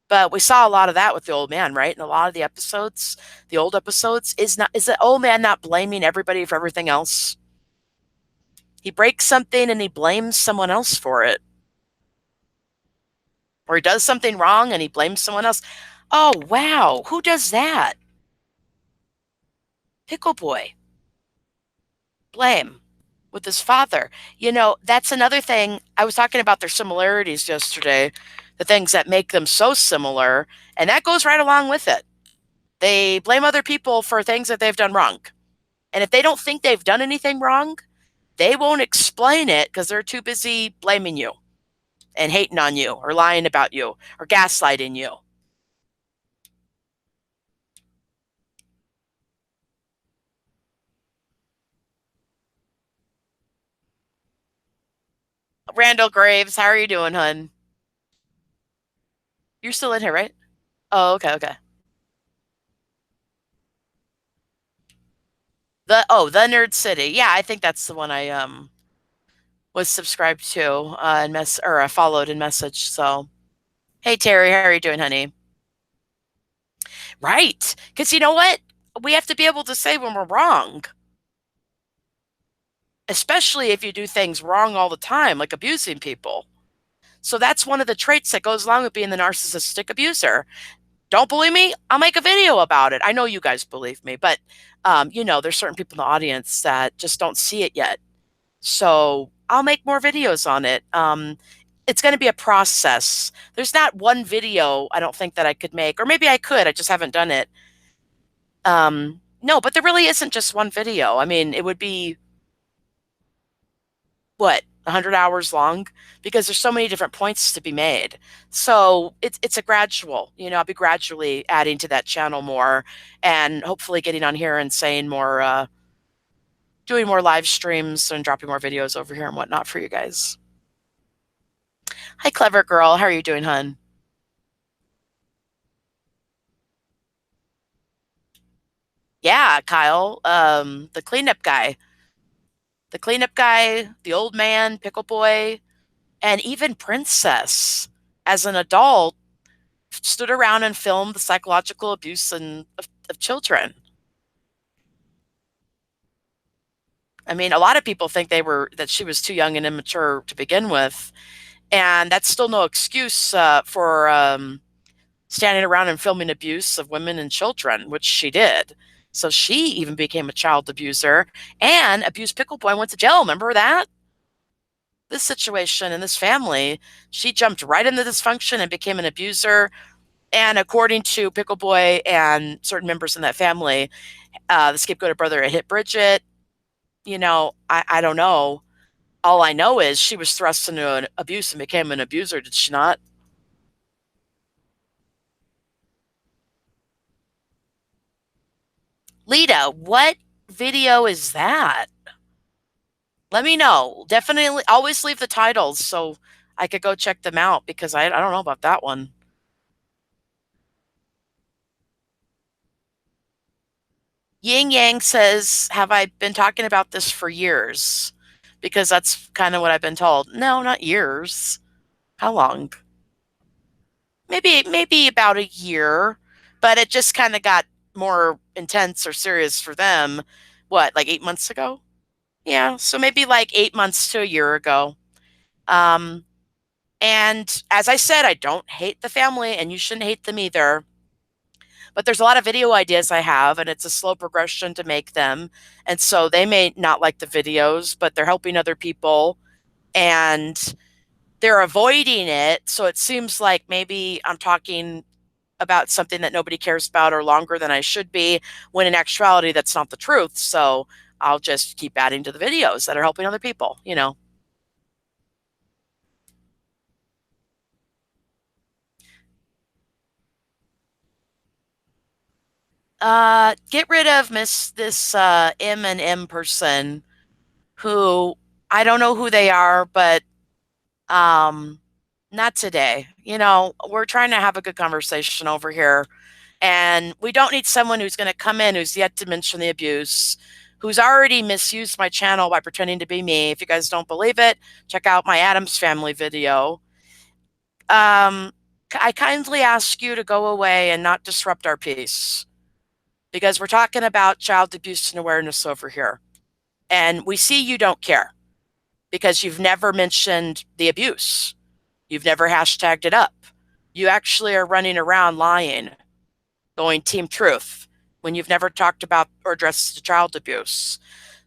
But we saw a lot of that with the old man, right? In a lot of the episodes, the old episodes, is the old man not blaming everybody for everything else? He breaks something and he blames someone else for it. Or he does something wrong and he blames someone else. Oh, wow. Who does that? Pickleboy. Blame with his father. You know, that's another thing. I was talking about their similarities yesterday, the things that make them so similar, and that goes right along with it. They blame other people for things that they've done wrong. And if they don't think they've done anything wrong, they won't explain it because they're too busy blaming you and hating on you or lying about you or gaslighting you. Randall Graves, how are you doing, hun? You're still in here, right? Oh, okay, okay. The Nerd City. Yeah, I think that's the one I was subscribed to and followed and messaged. So, hey Terry, how are you doing, honey? Right, because you know what? We have to be able to say when we're wrong, especially if you do things wrong all the time, like abusing people. So that's one of the traits that goes along with being the narcissistic abuser. Don't believe me? I'll make a video about it. I know you guys believe me, but there's certain people in the audience that just don't see it yet. So I'll make more videos on it. It's going to be a process. There's not one video I don't think that I could make, or maybe I could. I just haven't done it. No, but there really isn't just one video. I mean, it would be what 100 hours long because there's so many different points to be made. So it's a gradual. I'll be gradually adding to that channel more, and hopefully getting on here and saying more, doing more live streams and dropping more videos over here and whatnot for you guys. Hi, clever girl. How are you doing, hun? Yeah, Kyle. The cleanup guy, the old man, Pickleboy, and even Princess, as an adult, stood around and filmed the psychological abuse of children. I mean, a lot of people think that she was too young and immature to begin with, and that's still no excuse for standing around and filming abuse of women and children, which she did. So she even became a child abuser and abused Pickleboy and went to jail. Remember that? This situation in this family, she jumped right into dysfunction and became an abuser. And according to Pickleboy and certain members in that family, the scapegoated brother had hit Bridget. I don't know. All I know is she was thrust into an abuse and became an abuser, did she not? Lita, what video is that? Let me know. Definitely always leave the titles so I could go check them out because I don't know about that one. Ying Yang says, have I been talking about this for years? Because that's kind of what I've been told. No, not years. How long? Maybe about a year, but it just kind of got more intense or serious for them. What, like 8 months ago? Yeah, so maybe like 8 months to a year ago. Um, and as I said, I don't hate the family, and you shouldn't hate them either. But there's a lot of video ideas I have, and it's a slow progression to make them. And so they may not like the videos, but they're helping other people and they're avoiding it. So it seems like maybe I'm talking about something that nobody cares about or longer than I should be, when in actuality, that's not the truth. So I'll just keep adding to the videos that are helping other people. Get rid of this M and M person who I don't know who they are, but um not today. We're trying to have a good conversation over here. And we don't need someone who's going to come in who's yet to mention the abuse, who's already misused my channel by pretending to be me. If you guys don't believe it, check out my Adams Family video. I kindly ask you to go away and not disrupt our peace because we're talking about child abuse and awareness over here. And we see you don't care because you've never mentioned the abuse. You've never hashtagged it up. You actually are running around lying, going team truth, when you've never talked about or addressed child abuse.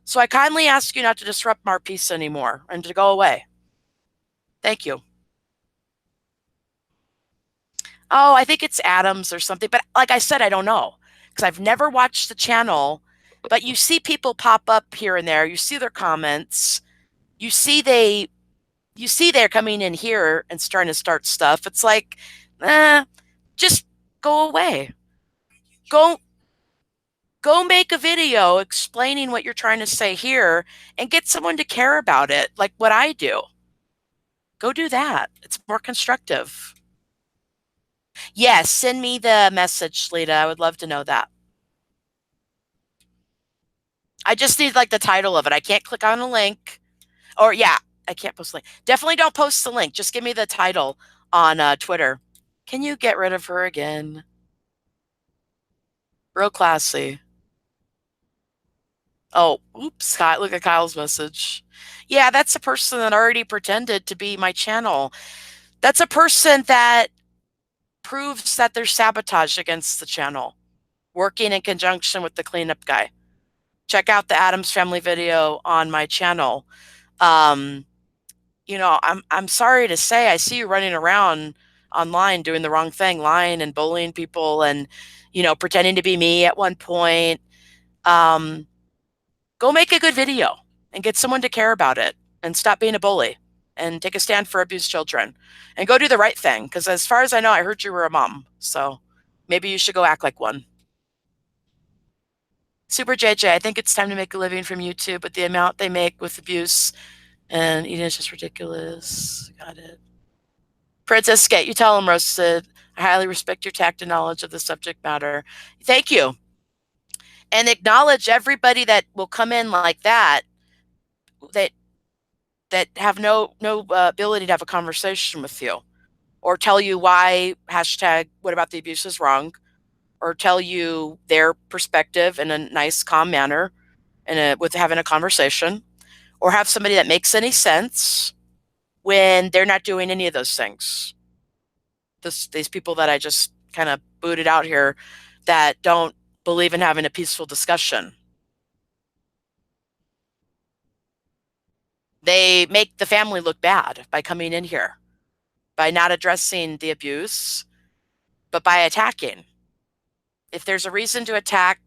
So I kindly ask you not to disrupt our peace anymore and to go away. Thank you. Oh, I think it's Adams or something. But like I said, I don't know because I've never watched the channel. But you see people pop up here and there. You see their comments. You see they're coming in here and trying to start stuff. It's like, just go away. Go go make a video explaining what you're trying to say here and get someone to care about it, like what I do. Go do that. It's more constructive. Yes, send me the message, Lita. I would love to know that. I just need like the title of it. I can't click on a link. Or yeah, I can't post the link. Definitely don't post the link. Just give me the title on Twitter. Can you get rid of her again? Real classy. Oh, oops, Kyle, look at Kyle's message. Yeah, that's a person that already pretended to be my channel. That's a person that proves that there's sabotage against the channel, working in conjunction with the cleanup guy. Check out the Addams Family video on my channel. Um, I'm sorry to say, I see you running around online doing the wrong thing, lying and bullying people, and pretending to be me at one point. Um, Go make a good video and get someone to care about it, and stop being a bully, and take a stand for abused children, and go do the right thing. Because as far as I know, I heard you were a mom, so maybe you should go act like one. Super JJ, I think it's time to make a living from YouTube, but the amount they make with abuse and eating is just ridiculous. Got it. Princess Skate, you tell him roasted. I highly respect your tact and knowledge of the subject matter. Thank you. And acknowledge everybody that will come in like that, that have no ability to have a conversation with you, or tell you why hashtag what about the abuse is wrong, or tell you their perspective in a nice, calm manner, and with having a conversation, or have somebody that makes any sense when they're not doing any of those things. These people that I just kind of booted out here that don't believe in having a peaceful discussion. They make the family look bad by coming in here, by not addressing the abuse, but by attacking. If there's a reason to attack,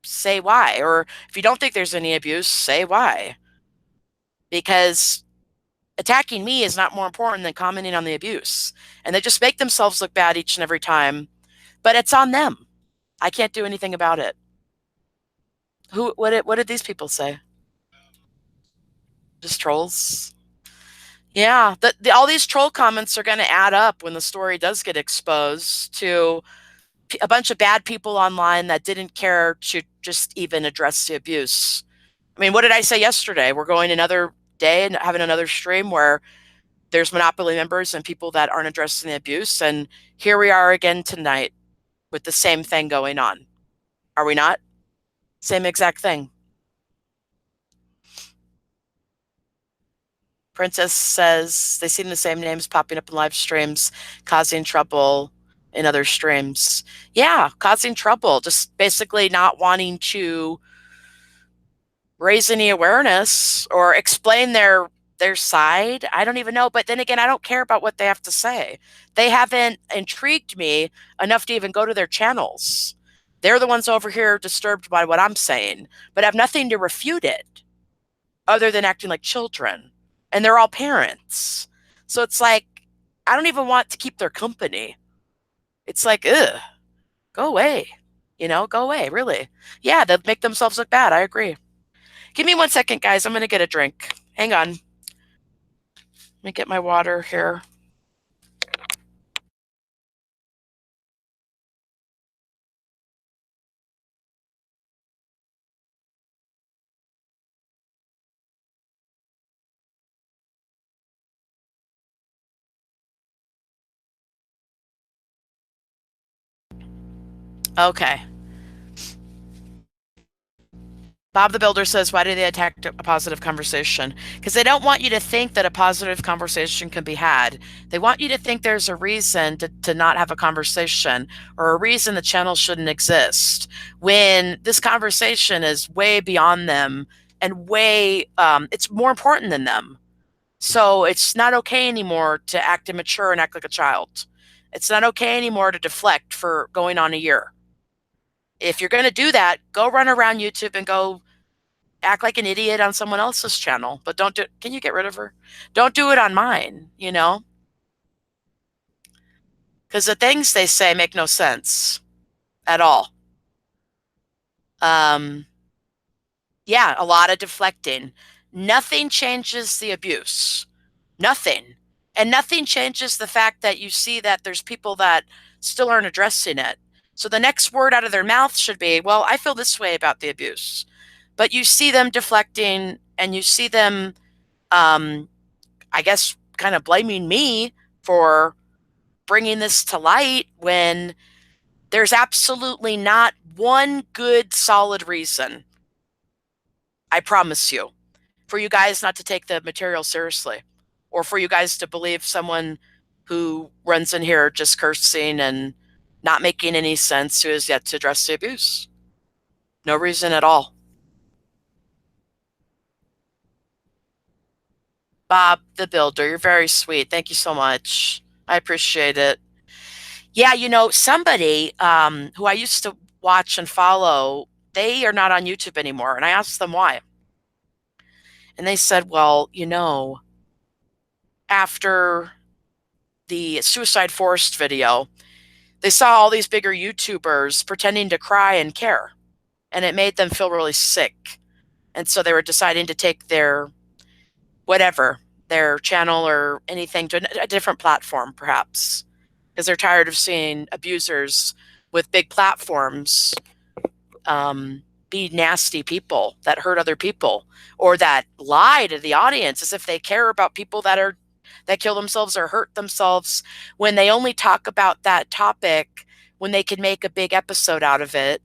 say why. Or if you don't think there's any abuse, say why. Because attacking me is not more important than commenting on the abuse. And they just make themselves look bad each and every time. But it's on them. I can't do anything about it. What did these people say? Just trolls? Yeah, all these troll comments are going to add up when the story does get exposed to a bunch of bad people online that didn't care to just even address the abuse. I mean, what did I say yesterday? We're going another day and having another stream where there's Monopoly members and people that aren't addressing the abuse. And here we are again tonight with the same thing going on. Are we not? Same exact thing. Princess says they seen the same names popping up in live streams, causing trouble in other streams. Yeah, causing trouble, just basically not wanting to raise any awareness or explain their side. I don't even know. But then again, I don't care about what they have to say. They haven't intrigued me enough to even go to their channels. They're the ones over here disturbed by what I'm saying, but have nothing to refute it other than acting like children. And they're all parents. So it's like, I don't even want to keep their company. It's like, ugh, go away. Go away, really. Yeah, they'll make themselves look bad. I agree. Give me 1 second, guys. I'm going to get a drink. Hang on. Let me get my water here. Okay. Bob the Builder says, why do they attack a positive conversation? Because they don't want you to think that a positive conversation can be had. They want you to think there's a reason to not have a conversation, or a reason the channel shouldn't exist, when this conversation is way beyond them and it's more important than them. So it's not okay anymore to act immature and act like a child. It's not okay anymore to deflect for going on a year. If you're going to do that, go run around YouTube and go act like an idiot on someone else's channel, but don't do it. Can you get rid of her? Don't do it on mine, because the things they say make no sense at all. Yeah, a lot of deflecting. Nothing changes the abuse. Nothing. And nothing changes the fact that you see that there's people that still aren't addressing it. So the next word out of their mouth should be, well, I feel this way about the abuse. But you see them deflecting and you see them, I guess, kind of blaming me for bringing this to light when there's absolutely not one good, solid reason, I promise you, for you guys not to take the material seriously or for you guys to believe someone who runs in here just cursing and not making any sense who has yet to address the abuse. No reason at all. Bob the Builder, you're very sweet. Thank you so much. I appreciate it. Yeah, somebody who I used to watch and follow, they are not on YouTube anymore. And I asked them why. And they said, well, after the Suicide Forest video, they saw all these bigger YouTubers pretending to cry and care. And it made them feel really sick. And so they were deciding to take their whatever, their channel or anything to a different platform, perhaps, because they're tired of seeing abusers with big platforms be nasty people that hurt other people or that lie to the audience as if they care about people that kill themselves or hurt themselves when they only talk about that topic when they can make a big episode out of it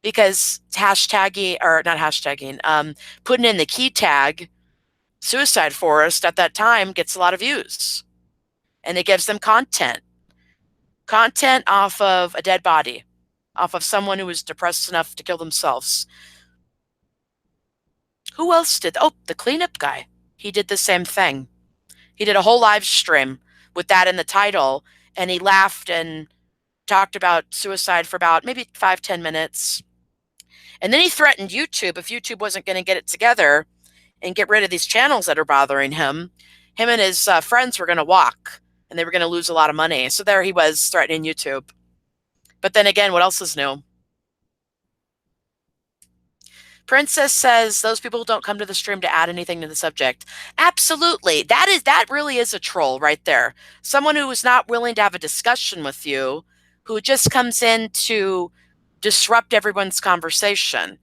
because hashtagging or not hashtagging putting in the key tag Suicide Forest at that time gets a lot of views and it gives them content off of a dead body, off of someone who was depressed enough to kill themselves. Who else did? Oh, the cleanup guy. He did the same thing. He did a whole live stream with that in the title, and he laughed and talked about suicide for about maybe 5-10 minutes. And then he threatened YouTube if YouTube wasn't going to get it together and get rid of these channels that are bothering him. Him and his friends were going to walk, and they were going to lose a lot of money. So there he was threatening YouTube. But then again, what else is new? Princess says those people don't come to the stream to add anything to the subject. Absolutely. That really is a troll right there. Someone who is not willing to have a discussion with you, who just comes in to disrupt everyone's conversation.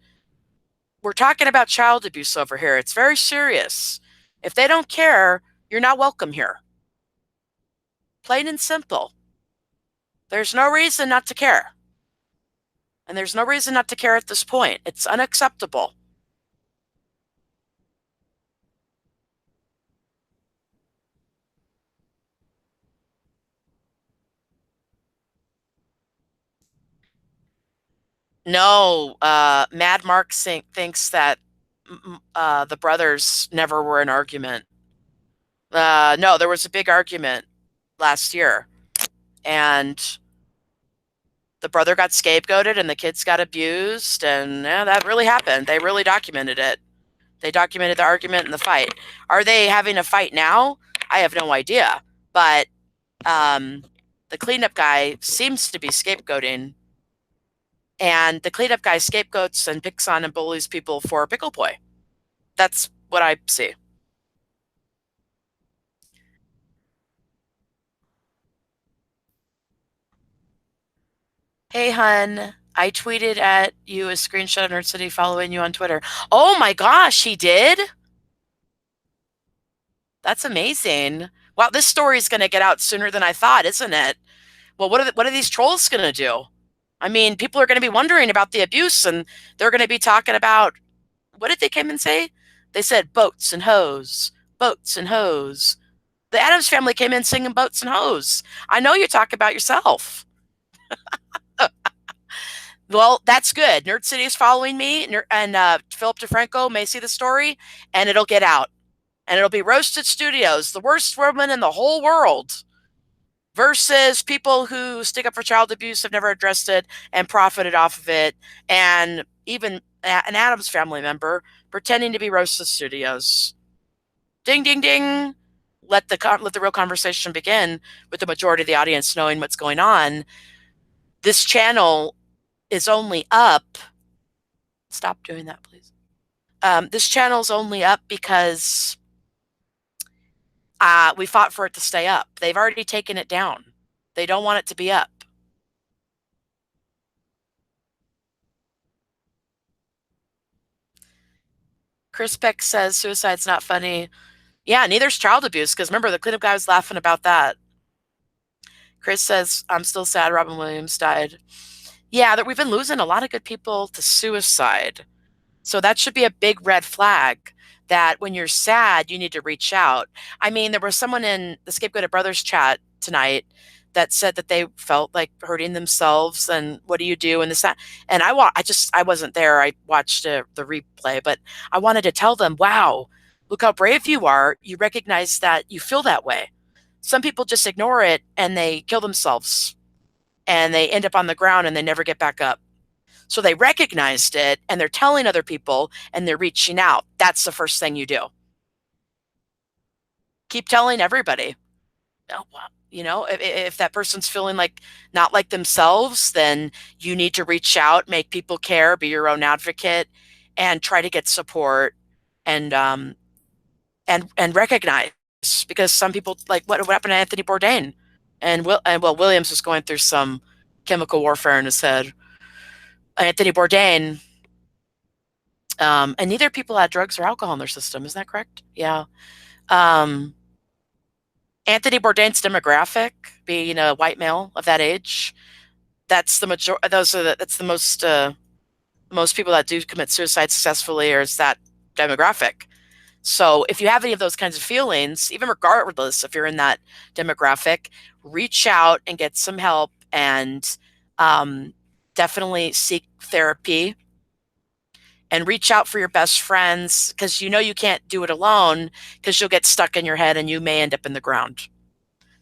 We're talking about child abuse over here. It's very serious. If they don't care, you're not welcome here. Plain and simple. There's no reason not to care. And there's no reason not to care at this point. It's unacceptable. No, Mad Mark thinks that the brothers never were in argument. No, there was a big argument last year, and the brother got scapegoated and the kids got abused, and yeah, that really happened. They really documented it. They documented the argument and the fight. Are they having a fight now? I have no idea. But the cleanup guy seems to be scapegoating, and the cleanup guy scapegoats and picks on and bullies people for Pickleboy. That's what I see. Hey, hun. I tweeted at you a screenshot of Nerd City following you on Twitter. Oh my gosh, he did? That's amazing. Wow, this story is going to get out sooner than I thought, isn't it? Well, what are these trolls going to do? I mean, people are going to be wondering about the abuse, and they're going to be talking about what did they come and say? They said boats and hoes, boats and hoes. The Addams family came in singing boats and hoes. I know you talk about yourself. Well, that's good. Nerd City is following me, and Philip DeFranco may see the story, and it'll get out. And it'll be Roasted Studios, the worst woman in the whole world, versus people who stick up for child abuse, have never addressed it, and profited off of it, and even an Addams family member pretending to be Roasted Studios. Ding, ding, ding. Let the real conversation begin with the majority of the audience knowing what's going on. This channel is only up. Stop doing that, please. This channel is only up because We fought for it to stay up. They've already taken it down. They don't want it to be up. Chris Peck says suicide's not funny. Yeah, neither's child abuse, because remember, the cleanup guy was laughing about that. Chris says, I'm still sad Robin Williams died. Yeah, that we've been losing a lot of good people to suicide. So that should be a big red flag that when you're sad, you need to reach out. I mean, there was someone in the Scapegoated Brothers chat tonight that said that they felt like hurting themselves and what do you do and this that. And I wasn't there. I watched the replay, but I wanted to tell them, wow, look how brave you are. You recognize that you feel that way. Some people just ignore it and they kill themselves and they end up on the ground and they never get back up. So they recognized it and they're telling other people and they're reaching out. That's the first thing you do. Keep telling everybody. Oh, you know, if that person's feeling like not like themselves, then you need to reach out, make people care, be your own advocate, and try to get support and and recognize, because some people, like what happened to Anthony Bourdain, and Williams was going through some chemical warfare in his head. Anthony Bourdain, and neither people had drugs or alcohol in their system. Isn't that correct? Yeah. Um, Anthony Bourdain's demographic, being a white male of that age, that's the major. That's the most people that do commit suicide successfully, or is that demographic. So if you have any of those kinds of feelings, even regardless if you're in that demographic, reach out and get some help, and um, definitely seek therapy and reach out for your best friends, because you know you can't do it alone, because you'll get stuck in your head and you may end up in the ground.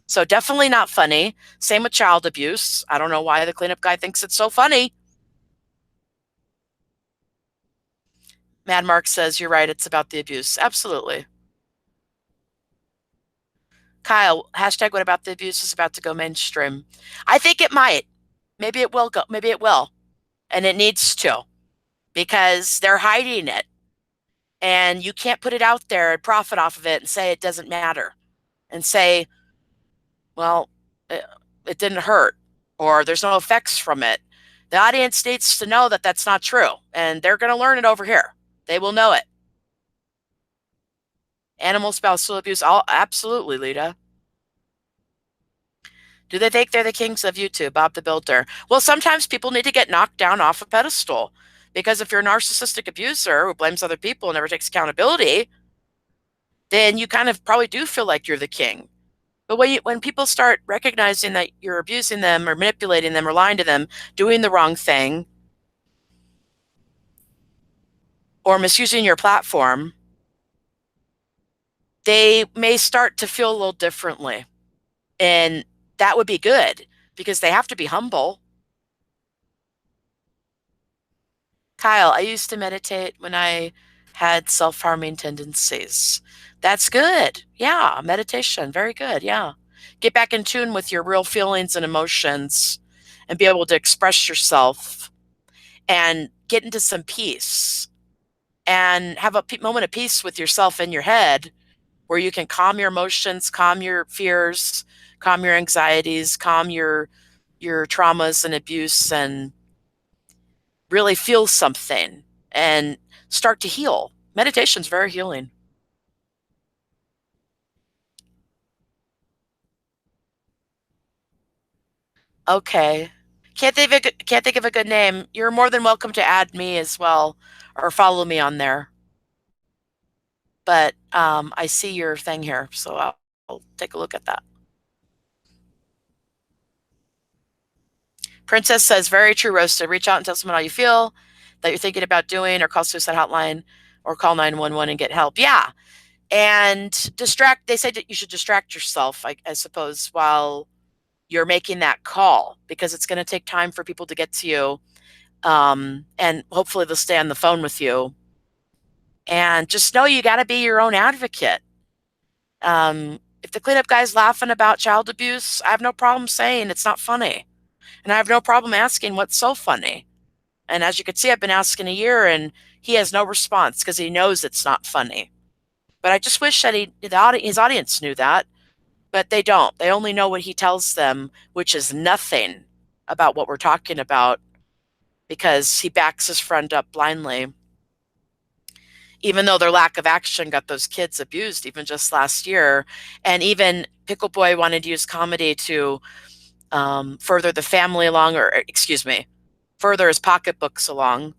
So definitely not funny. Same with child abuse. I don't know why the cleanup guy thinks it's so funny. Mad Mark says, you're right, it's about the abuse. Absolutely. Kyle, hashtag what about the abuse is about to go mainstream. I think it might. Maybe it will go. Maybe it will. And it needs to, because they're hiding it. And you can't put it out there and profit off of it and say it doesn't matter. And say, well, it didn't hurt, or there's no effects from it. The audience needs to know that that's not true, and they're going to learn it over here. They will know it. Animal spousal abuse, all absolutely, Lita. Do they think they're the kings of YouTube, Bob the Builder? Well, sometimes people need to get knocked down off a pedestal, because if you're a narcissistic abuser who blames other people and never takes accountability, then you kind of probably do feel like you're the king. But when people start recognizing that you're abusing them or manipulating them or lying to them, doing the wrong thing, or misusing your platform, they may start to feel a little differently. And that would be good, because they have to be humble. Kyle, I used to meditate when I had self-harming tendencies. That's good. Yeah, meditation, very good. Yeah. Get back in tune with your real feelings and emotions and be able to express yourself and get into some peace and have a moment of peace with yourself in your head, where you can calm your emotions, calm your fears, calm your anxieties, calm your traumas and abuse, and really feel something and start to heal. Meditation's very healing. Okay. Can't think of a good name. You're more than welcome to add me as well, or follow me on there. But I see your thing here, so I'll take a look at that. Princess says, very true, Roasted. Reach out and tell someone how you feel, that you're thinking about doing, or call suicide hotline, or call 911 and get help. Yeah. And they say that you should distract yourself, I suppose, while you're making that call, because it's going to take time for people to get to you. And hopefully they'll stay on the phone with you. And just know you got to be your own advocate. If the cleanup guy's laughing about child abuse, I have no problem saying it's not funny. And I have no problem asking what's so funny. And as you can see, I've been asking a year and he has no response, because he knows it's not funny. But I just wish that his audience knew that, but they don't. They only know what he tells them, which is nothing about what we're talking about because he backs his friend up blindly. Even though their lack of action got those kids abused, even just last year. And even Pickleboy wanted to use comedy to further the family along, or excuse me, further his pocketbooks along.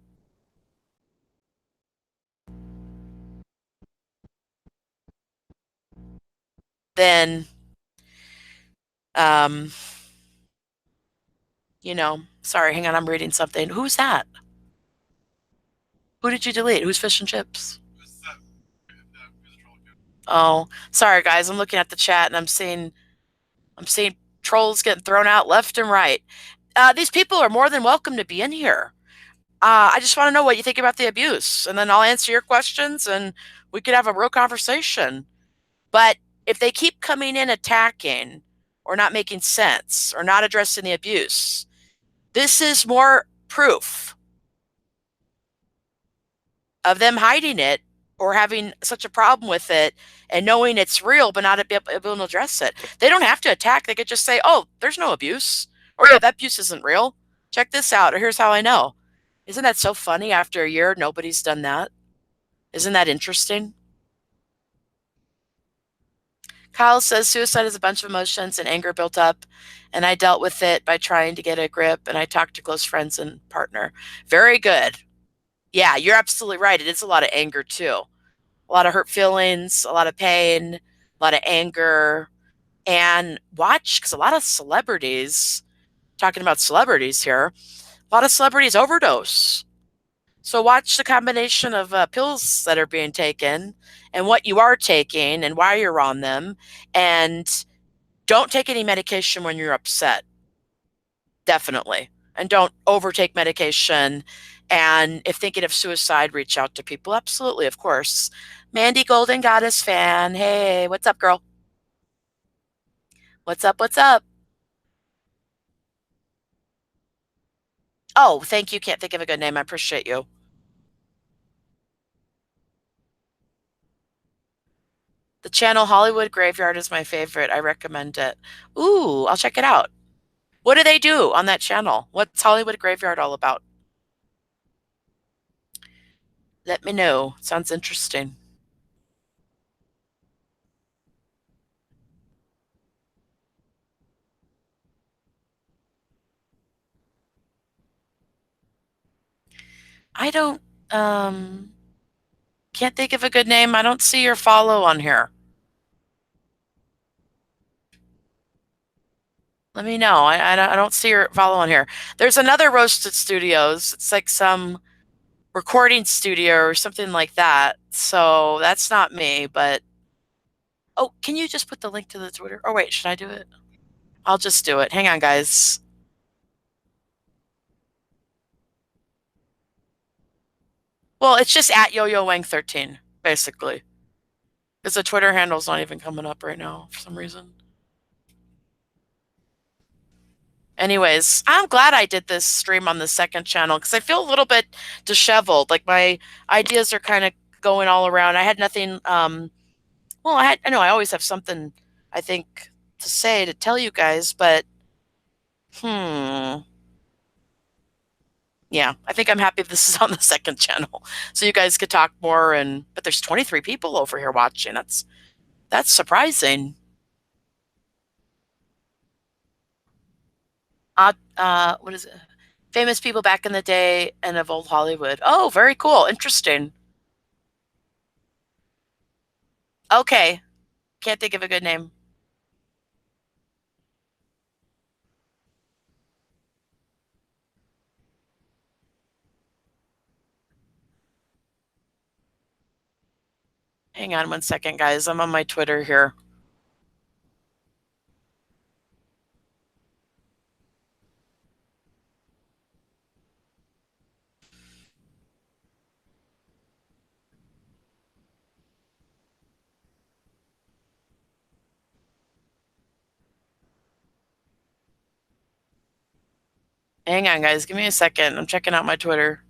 Then, um, sorry, hang on, I'm reading something. Who's that? Who did you delete? Who's fish and chips? Oh, sorry guys, I'm looking at the chat and I'm seeing trolls getting thrown out left and right. These people are more than welcome to be in here. I just want to know what you think about the abuse, and then I'll answer your questions and we could have a real conversation. But if they keep coming in attacking or not making sense or not addressing the abuse, this is more proof of them hiding it or having such a problem with it and knowing it's real but not able to address it. They don't have to attack. They could just say, oh, there's no abuse. Or, yeah, that abuse isn't real. Check this out. Or here's how I know. Isn't that so funny? After a year, nobody's done that. Isn't that interesting? Kyle says suicide is a bunch of emotions and anger built up, and I dealt with it by trying to get a grip, and I talked to close friends and partner. Very good. Yeah, you're absolutely right. It is a lot of anger, too. A lot of hurt feelings, a lot of pain, a lot of anger. And watch, because a lot of celebrities, talking about celebrities here, a lot of celebrities overdose. So watch the combination of pills that are being taken and what you are taking and why you're on them. And don't take any medication when you're upset. Definitely. And don't overtake medication. And if thinking of suicide, reach out to people. Absolutely, of course. Mandy Golden Goddess fan. Hey, what's up, girl? What's up? What's up? Oh, thank you. Can't think of a good name. I appreciate you. The channel Hollywood Graveyard is my favorite. I recommend it. Ooh, I'll check it out. What do they do on that channel? What's Hollywood Graveyard all about? Let me know. Sounds interesting. I don't um can't think of a good name. I don't see your follow on here. Let me know. I don't see your follow on here. There's another Roasted Studios. It's like some recording studio or something like that. So that's not me, but oh, can you just put the link to the Twitter? Oh wait, should I do it? I'll just do it. Hang on, guys. Well, it's just at Yo-Yo Wang 13, basically. Because the Twitter handle's not even coming up right now for some reason. Anyways, I'm glad I did this stream on the second channel because I feel a little bit disheveled. Like my ideas are kind of going all around. I had nothing. Well, I know I always have something I think to say to tell you guys, but hmm, yeah, I think I'm happy this is on the second channel so you guys could talk more. And but there's 23 people over here watching. That's surprising. What is it? Famous people back in the day and of old Hollywood. Oh, very cool. Interesting. Okay. Can't think of a good name. Hang on one second, guys. I'm on my Twitter here. Hang on, guys. Give me a second. I'm checking out my Twitter.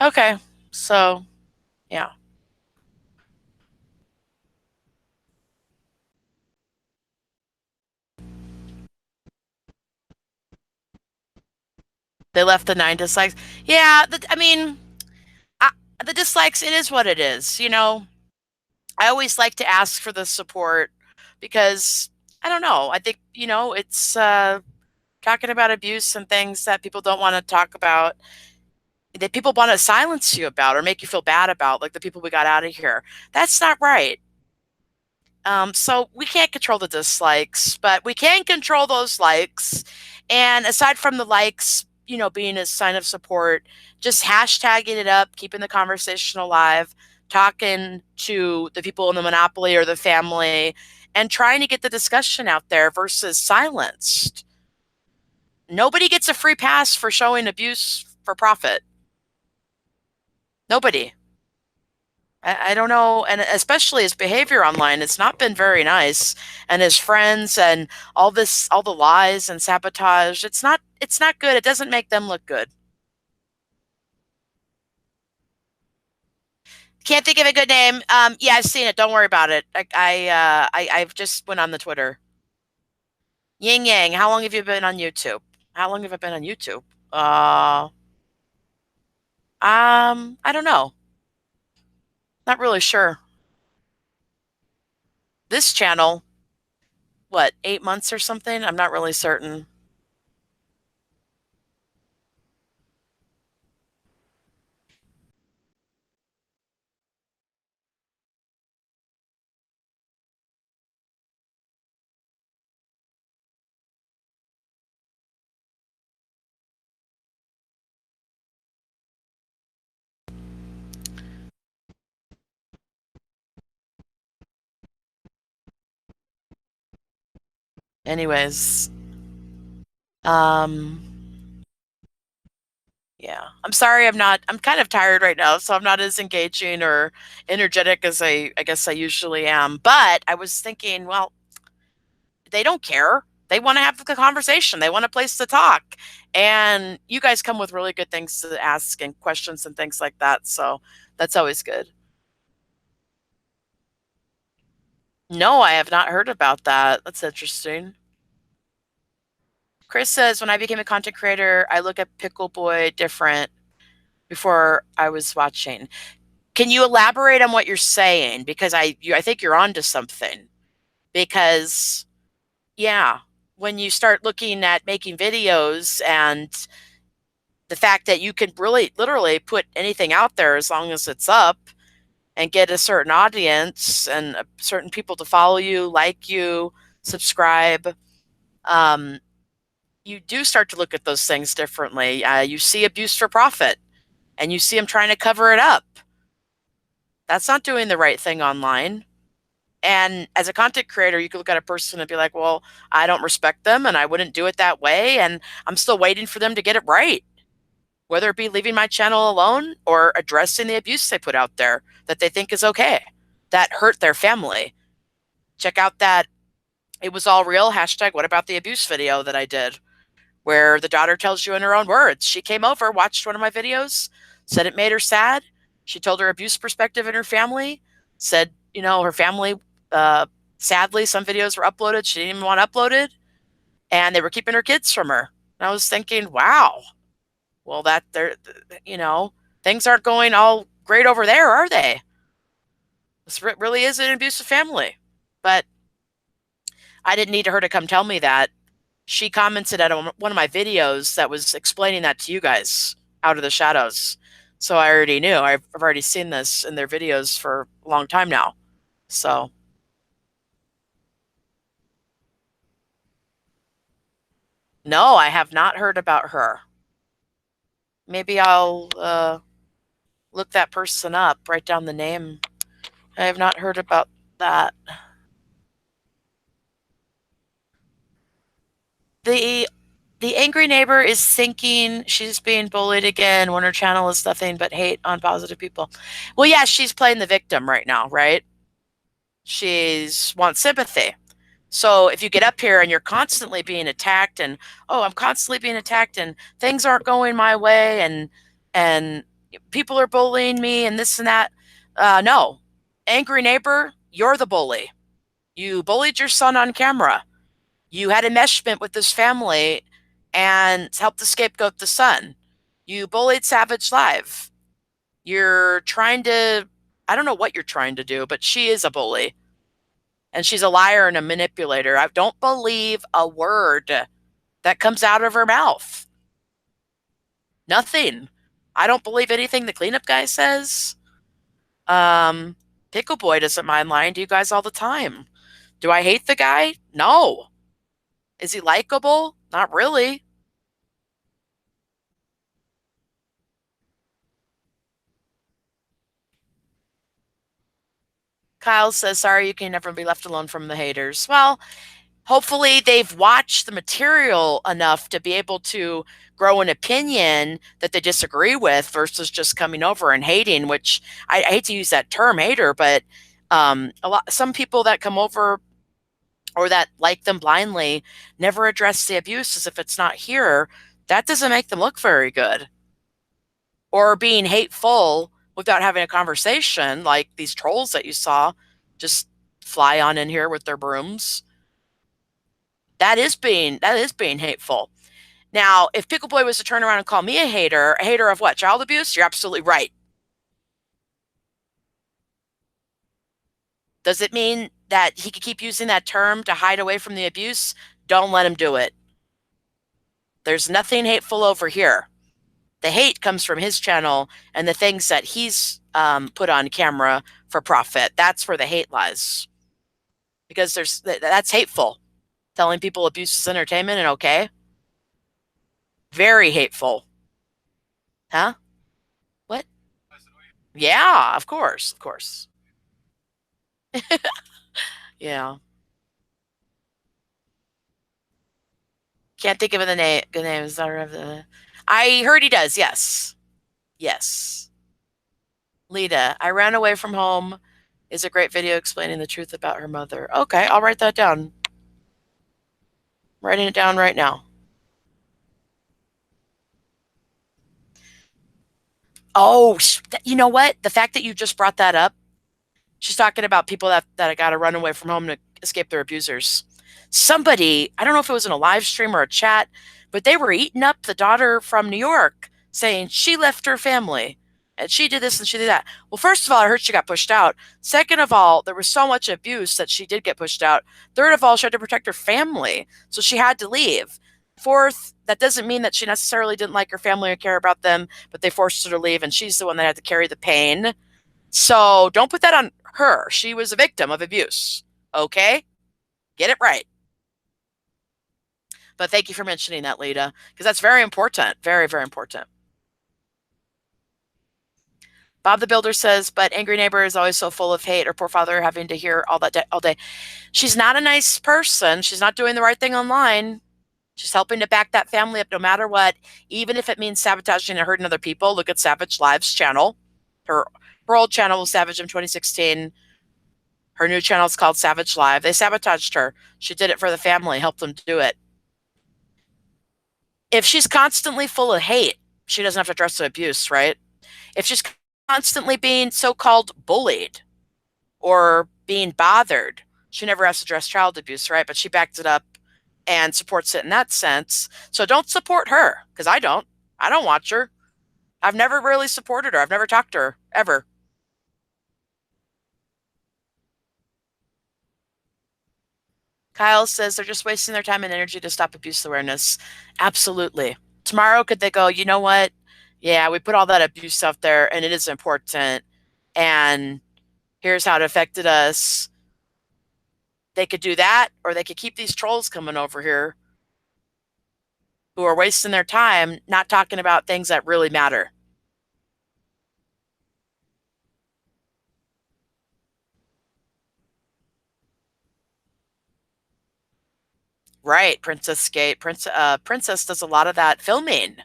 Okay. So, yeah. They left the 9 dislikes. Yeah, I mean, I, the dislikes, it is what it is. I always like to ask for the support because I don't know. I think, it's talking about abuse and things that people don't want to talk about, that people want to silence you about or make you feel bad about, like the people we got out of here. That's not right. So we can't control the dislikes, but we can control those likes. And aside from the likes, being a sign of support, just hashtagging it up, keeping the conversation alive, talking to the people in the monopoly or the family, and trying to get the discussion out there versus silenced. Nobody gets a free pass for showing abuse for profit. Nobody. I don't know, and especially his behavior online, it's not been very nice. And his friends and all the lies and sabotage, it's not good. It doesn't make them look good. Can't think of a good name. Yeah, I've seen it. Don't worry about it. I've just went on the Twitter. Ying Yang, how long have you been on YouTube? How long have I been on YouTube? Uh, I don't know. Not really sure. This channel, what, 8 months or something? I'm not really certain. Anyways, um, yeah. I'm sorry I'm kind of tired right now, so I'm not as engaging or energetic as I guess I usually am. But I was thinking, well, they don't care. They want to have the conversation. They want a place to talk. And you guys come with really good things to ask and questions and things like that. So that's always good. No, I have not heard about that. That's interesting. Chris says, when I became a content creator, I look at Pickleboy different before I was watching. Can you elaborate on what you're saying? Because I think you're onto something. Because yeah, when you start looking at making videos and the fact that you can really literally put anything out there as long as it's up and get a certain audience and certain people to follow you, like you, subscribe, um, you do start to look at those things differently. You see abuse for profit and you see them trying to cover it up. That's not doing the right thing online. And as a content creator, you could look at a person and be like, well, I don't respect them and I wouldn't do it that way. And I'm still waiting for them to get it right, whether it be leaving my channel alone or addressing the abuse they put out there that they think is okay, that hurt their family. Check out that "it was all real" hashtag what about the abuse video that I did, where the daughter tells you in her own words, she came over, watched one of my videos, said it made her sad. She told her abuse perspective in her family, said, her family, uh, sadly, some videos were uploaded she didn't even want uploaded, and they were keeping her kids from her. And I was thinking, wow, well, that they're, you know, things aren't going all great over there, are they? This really is an abusive family. But I didn't need her to come tell me that. She commented on one of my videos that was explaining that to you guys out of the shadows. So I already knew. I've already seen this in their videos for a long time now. So no, I have not heard about her. Maybe I'll look that person up, write down the name. I have not heard about that. The the angry neighbor is thinking she's being bullied again when her channel is nothing but hate on positive people. Well, yeah, she's playing the victim right now, right? She's wants sympathy. So if you get up here and you're constantly being attacked and, oh, I'm constantly being attacked and things aren't going my way and People are bullying me and this and that. No. Angry neighbor, you're the bully. You bullied your son on camera. You had enmeshment with this family and helped the scapegoat the son. You bullied Savage Live. You're trying to, I don't know what you're trying to do, but she is a bully. And she's a liar and a manipulator. I don't believe a word that comes out of her mouth. Nothing. I don't believe anything the cleanup guy says. Um, Pickleboy doesn't mind lying to you guys all the time. Do I hate the guy? No. Is he likable? Not really. Kyle says, sorry, you can never be left alone from the haters. Well, hopefully they've watched the material enough to be able to grow an opinion that they disagree with versus just coming over and hating, which I hate to use that term hater, but some people that come over or that like them blindly never address the abuse as if it's not here. That doesn't make them look very good. Or being hateful without having a conversation, like these trolls that you saw just fly on in here with their brooms. That is being hateful. Now, if Pickleboy was to turn around and call me a hater of what? Child abuse? You're absolutely right. Does it mean that he could keep using that term to hide away from the abuse? Don't let him do it. There's nothing hateful over here. The hate comes from his channel and the things that he's put on camera for profit. That's where the hate lies. Because that's hateful. Telling people abuse is entertainment and okay. Very hateful. Huh? What? Yeah, of course, of course. Yeah. Can't think of the names. I heard he does. Yes. Yes. Lita, I ran away from home is a great video explaining the truth about her mother. Okay, I'll write that down. I'm writing it down right now. Oh, you know what? The fact that you just brought that up, she's talking about people that got to run away from home to escape their abusers. Somebody, I don't know if it was in a live stream or a chat, but they were eating up the daughter from New York, saying she left her family and she did this and she did that. Well, first of all, I heard she got pushed out. Second of all, there was so much abuse that she did get pushed out. Third of all, she had to protect her family, so she had to leave. Fourth, that doesn't mean that she necessarily didn't like her family or care about them, but they forced her to leave, and she's the one that had to carry the pain. So don't put that on her. She was a victim of abuse. Okay? Get it right. But thank you for mentioning that, Lita, because that's very important. Very, very important. Bob the Builder says, but Angry Neighbor is always so full of hate, or poor father having to hear all that all day. She's not a nice person. She's not doing the right thing online. She's helping to back that family up no matter what, even if it means sabotaging and hurting other people. Look at Savage Live's channel. Her old channel was Savage in 2016. Her new channel is called Savage Live. They sabotaged her. She did it for the family, helped them do it. If she's constantly full of hate, she doesn't have to address the abuse, right? If she's constantly being so-called bullied or being bothered, she never has to address child abuse, right? But she backed it up and supports it in that sense. So don't support her, because I don't. I don't watch her. I've never really supported her. I've never talked to her, ever. Kyle says they're just wasting their time and energy to stop abuse awareness. Absolutely. Tomorrow, could they go, you know what? Yeah, we put all that abuse out there and it is important. And here's how it affected us. They could do that, or they could keep these trolls coming over here who are wasting their time not talking about things that really matter. Right, Princess Gate. Princess does a lot of that filming.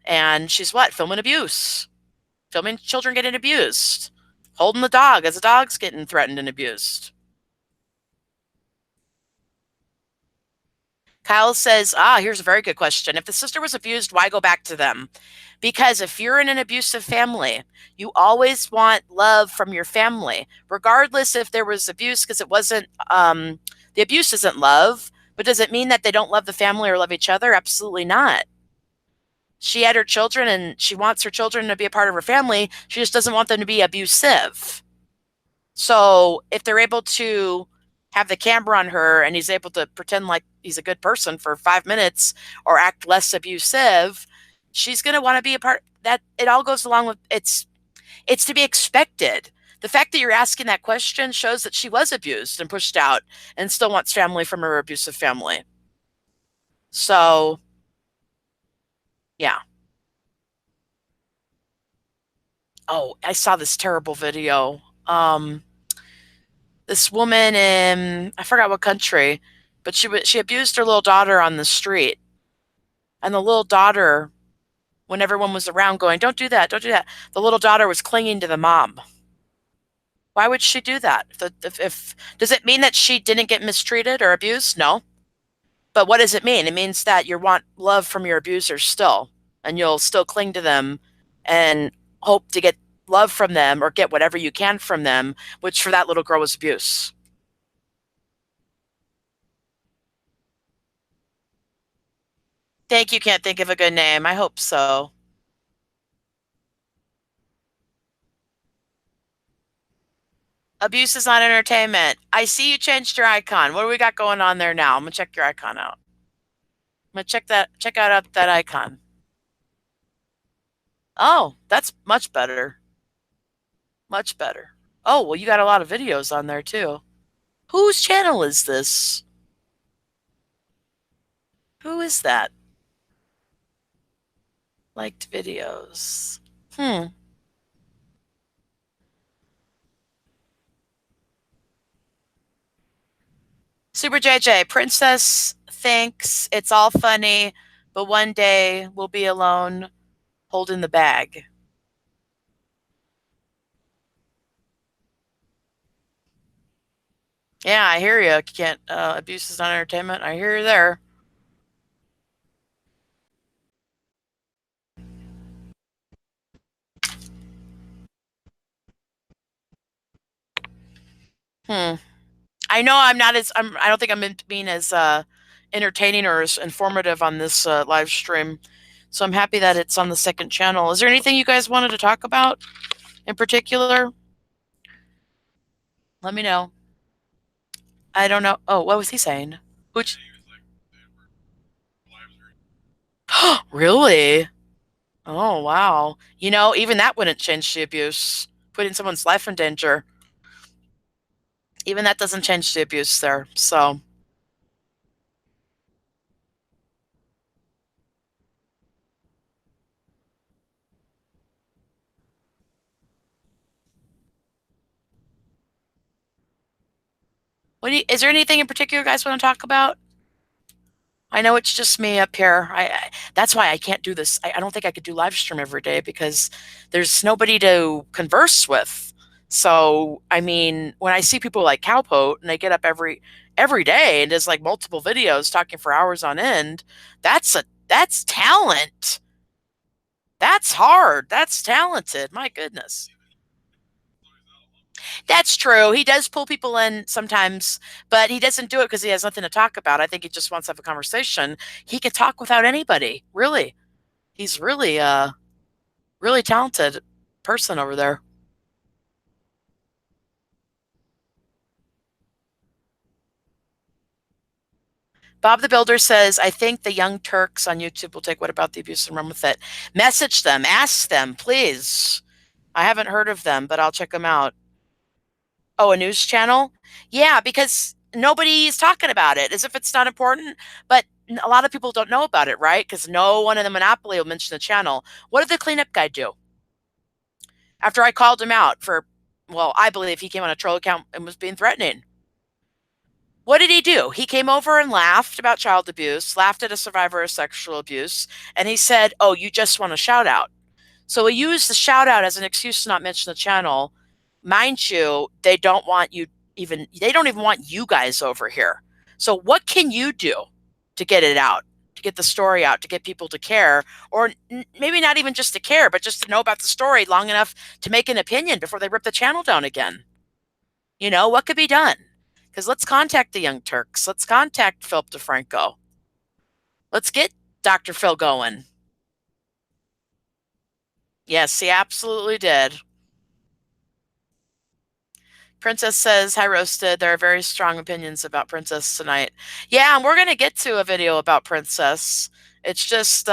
And she's what? Filming abuse. Filming children getting abused. Holding the dog as the dog's getting threatened and abused. Kyle says, here's a very good question. If the sister was abused, why go back to them? Because if you're in an abusive family, you always want love from your family, regardless if there was abuse, because it wasn't, the abuse isn't love. But does it mean that they don't love the family or love each other? Absolutely not. She had her children and she wants her children to be a part of her family. She just doesn't want them to be abusive. So if they're able to have the camera on her and he's able to pretend like he's a good person for 5 minutes or act less abusive, she's going to want to be a part. That it all goes along with it's to be expected. The fact that you're asking that question shows that she was abused and pushed out and still wants family from her abusive family. So, yeah. Oh, I saw this terrible video. This woman in I forgot what country, but she abused her little daughter on the street, and the little daughter, when everyone was around, going, "Don't do that, don't do that," the little daughter was clinging to the mom. Why would she do that? If does it mean that she didn't get mistreated or abused? No. But what does it mean? It means that you want love from your abusers still, and you'll still cling to them and hope to get love from them or get whatever you can from them, which for that little girl was abuse. Thank you. Can't think of a good name. I hope so. Abuse is not entertainment. I see you changed your icon. What do we got going on there now? I'm gonna check your icon out. I'm gonna check out that icon. Oh, that's much better. Much better. Oh, well, you got a lot of videos on there too. Whose channel is this? Who is that? Liked videos. Hmm. Super JJ, Princess thinks it's all funny, but one day we'll be alone holding the bag. Yeah, I hear you. Can't abuse is not entertainment. I hear you there. Hmm. I know I'm not as I don't think I'm being as entertaining or as informative on this live stream. So I'm happy that it's on the second channel. Is there anything you guys wanted to talk about in particular? Let me know. I don't know. Oh, what was he saying? Which really? Oh, wow. You know, even that wouldn't change the abuse. Putting someone's life in danger. Even that doesn't change the abuse there. So, is there anything in particular you guys want to talk about? I know it's just me up here. That's why I can't do this. I don't think I could do live stream every day because there's nobody to converse with. So, I mean, when I see people like Cowpote and they get up every day and does like multiple videos talking for hours on end, that's talent. That's hard. That's talented. My goodness. That's true. He does pull people in sometimes, but he doesn't do it because he has nothing to talk about. I think he just wants to have a conversation. He can talk without anybody. Really. He's really really talented person over there. Bob the Builder says, I think the young Turks on YouTube will take What About the Abuse and run with it. Message them, ask them, please. I haven't heard of them, but I'll check them out. Oh, a news channel? Yeah, because nobody's talking about it as if it's not important. But a lot of people don't know about it, right? Because no one in the Monopoly will mention the channel. What did the cleanup guy do? After I called him out for, well, I believe he came on a troll account and was being threatening. What did he do? He came over and laughed about child abuse, laughed at a survivor of sexual abuse, and he said, oh, you just want a shout out. So he used the shout out as an excuse to not mention the channel. Mind you, they don't even want you guys over here. So what can you do? to get it out, to get the story out, to get people to care, or maybe not even just to care, but just to know about the story long enough to make an opinion before they rip the channel down again. You know, what could be done? Because let's contact the Young Turks. Let's contact Philip DeFranco. Let's get Dr. Phil going. Yes, he absolutely did. Princess says, hi, Roasted. There are very strong opinions about Princess tonight. Yeah, and we're going to get to a video about Princess. It's just,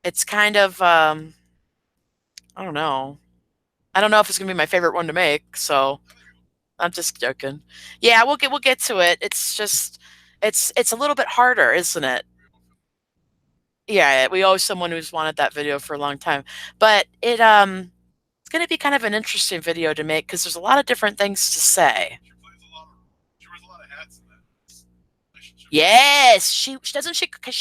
it's kind of, I don't know. I don't know if it's going to be my favorite one to make, so I'm just joking. Yeah, we'll get to it. It's just, it's a little bit harder, isn't it? Yeah, we owe someone who's wanted that video for a long time. But it's going to be kind of an interesting video to make because there's a lot of different things to say. Yes, she doesn't she because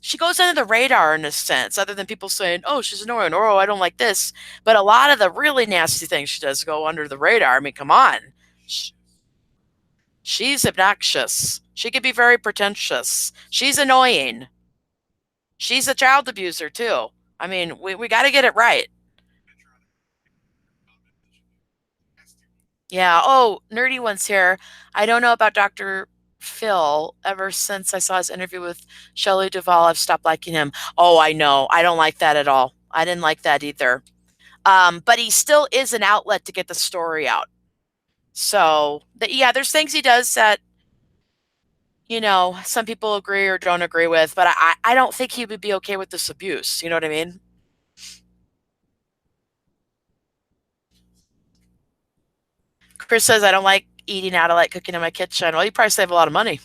she goes under the radar in a sense, other than people saying, "Oh, she's annoying," or "Oh, I don't like this." But a lot of the really nasty things she does go under the radar. I mean, come on, she's obnoxious. She could be very pretentious. She's annoying. She's a child abuser too. I mean, we got to get it right. Yeah. Oh, nerdy one's here. I don't know about Dr. Phil. Ever since I saw his interview with Shelley Duvall, I've stopped liking him. Oh, I know. I don't like that at all. I didn't like that either. But he still is an outlet to get the story out. So, yeah, there's things he does that, some people agree or don't agree with, but I don't think he would be okay with this abuse. You know what I mean? Chris says, I don't like eating out. I like cooking in my kitchen. Well, you probably save a lot of money.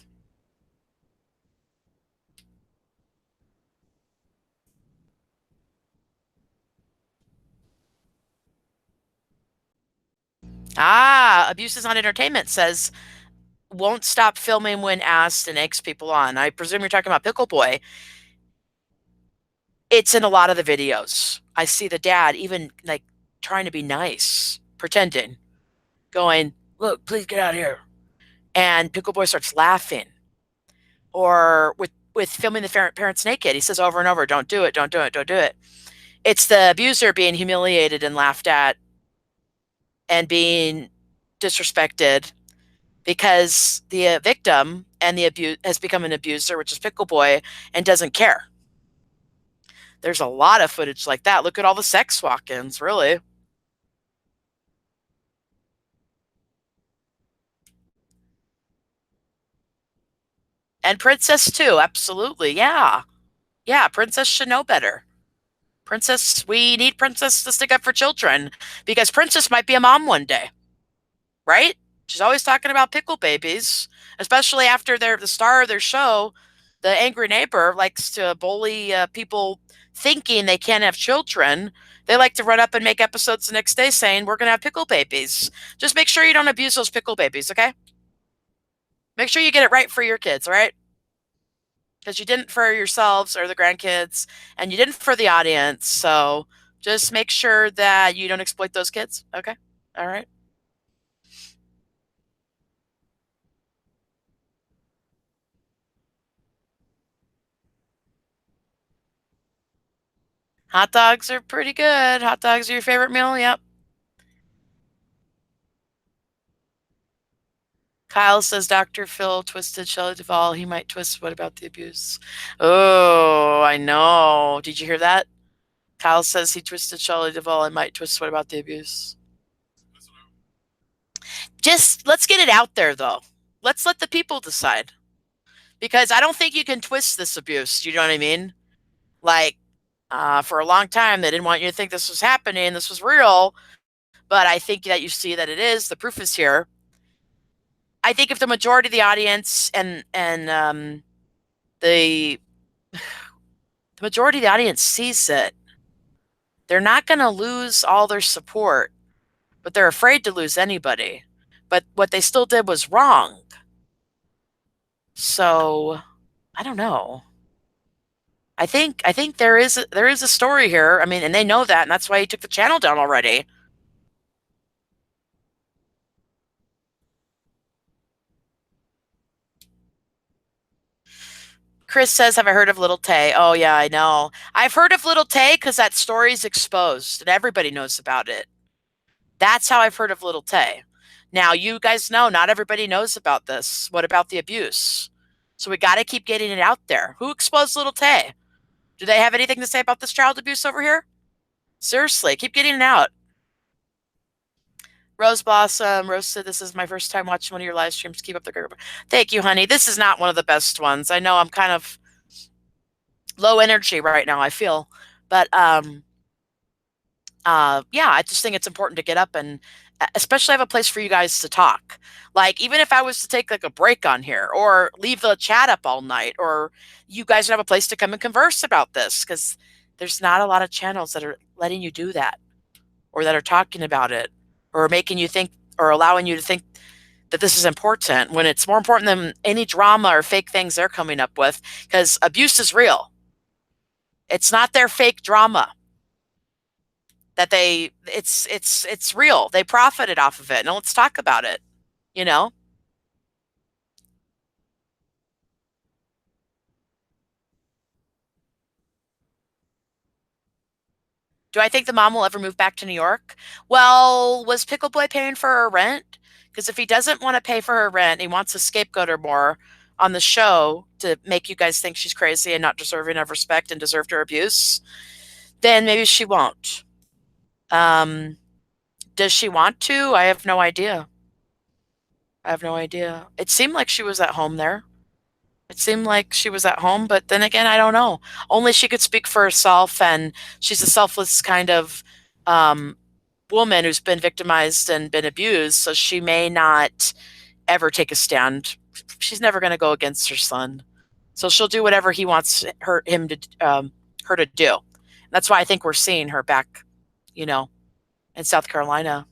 Ah, Abuses on Entertainment says, won't stop filming when asked and eggs people on. I presume you're talking about Pickleboy. It's in a lot of the videos. I see the dad even like trying to be nice, pretending, going, "Look, please get out of here." And Pickleboy starts laughing. Or with filming the parents naked, he says over and over, "Don't do it, don't do it, don't do it." It's the abuser being humiliated and laughed at and being disrespected because the victim and the abuse has become an abuser, which is Pickleboy, and doesn't care. There's a lot of footage like that. Look at all the sex walk-ins, really. And Princess too, absolutely. Yeah. Yeah, Princess should know better. Princess, we need Princess to stick up for children because Princess might be a mom one day, right? She's always talking about pickle babies, especially after they're the star of their show. The angry neighbor likes to bully people thinking they can't have children. They like to run up and make episodes the next day saying, we're going to have pickle babies. Just make sure you don't abuse those pickle babies, okay? Make sure you get it right for your kids, all right? Because you didn't for yourselves or the grandkids, and you didn't for the audience. So just make sure that you don't exploit those kids, okay? All right. Hot dogs are pretty good. Hot dogs are your favorite meal? Yep. Kyle says Dr. Phil twisted Shelley Duvall. He might twist what about the abuse? Oh, I know. Did you hear that? Kyle says he twisted Shelley Duvall and might twist what about the abuse. Just let's get it out there though. Let's let the people decide. Because I don't think you can twist this abuse. You know what I mean? Like, for a long time, they didn't want you to think this was happening, this was real. But I think that you see that it is. The proof is here. I think if the majority of the audience and the the majority of the audience sees it, they're not going to lose all their support, but they're afraid to lose anybody. But what they still did was wrong. So I don't know. I think there is a story here. I mean, and they know that, and that's why he took the channel down already. Chris says, have I heard of Little Tay? Oh, yeah, I know. I've heard of Little Tay because that story's exposed and everybody knows about it. That's how I've heard of Little Tay. Now, you guys know not everybody knows about this. What about the abuse? So we got to keep getting it out there. Who exposed Little Tay? Do they have anything to say about this child abuse over here? Seriously, keep getting it out. Rose Blossom, Rose said, this is my first time watching one of your live streams. Keep up the great work. Thank you, honey. This is not one of the best ones. I know I'm kind of low energy right now, I feel. But yeah, I just think it's important to get up and especially have a place for you guys to talk. Like, even if I was to take like a break on here or leave the chat up all night, or you guys would have a place to come and converse about this, because there's not a lot of channels that are letting you do that or that are talking about it or making you think or allowing you to think that this is important when it's more important than any drama or fake things they're coming up with, because abuse is real. It's not their fake drama that it's real. They profited off of it. Now let's talk about it, you know? Do I think the mom will ever move back to New York? Well, was Pickleboy paying for her rent? Because if he doesn't want to pay for her rent, he wants to scapegoat her more on the show to make you guys think she's crazy and not deserving of respect and deserved her abuse, then maybe she won't. Um, does she want to? I have no idea. I have no idea. It seemed like she was at home there. It seemed like she was at home, but then again, I don't know. Only she could speak for herself, and she's a selfless kind of um, woman who's been victimized and been abused, so she may not ever take a stand. She's never going to go against her son, so she'll do whatever he wants her to do. That's why I think we're seeing her back, you know, in South Carolina.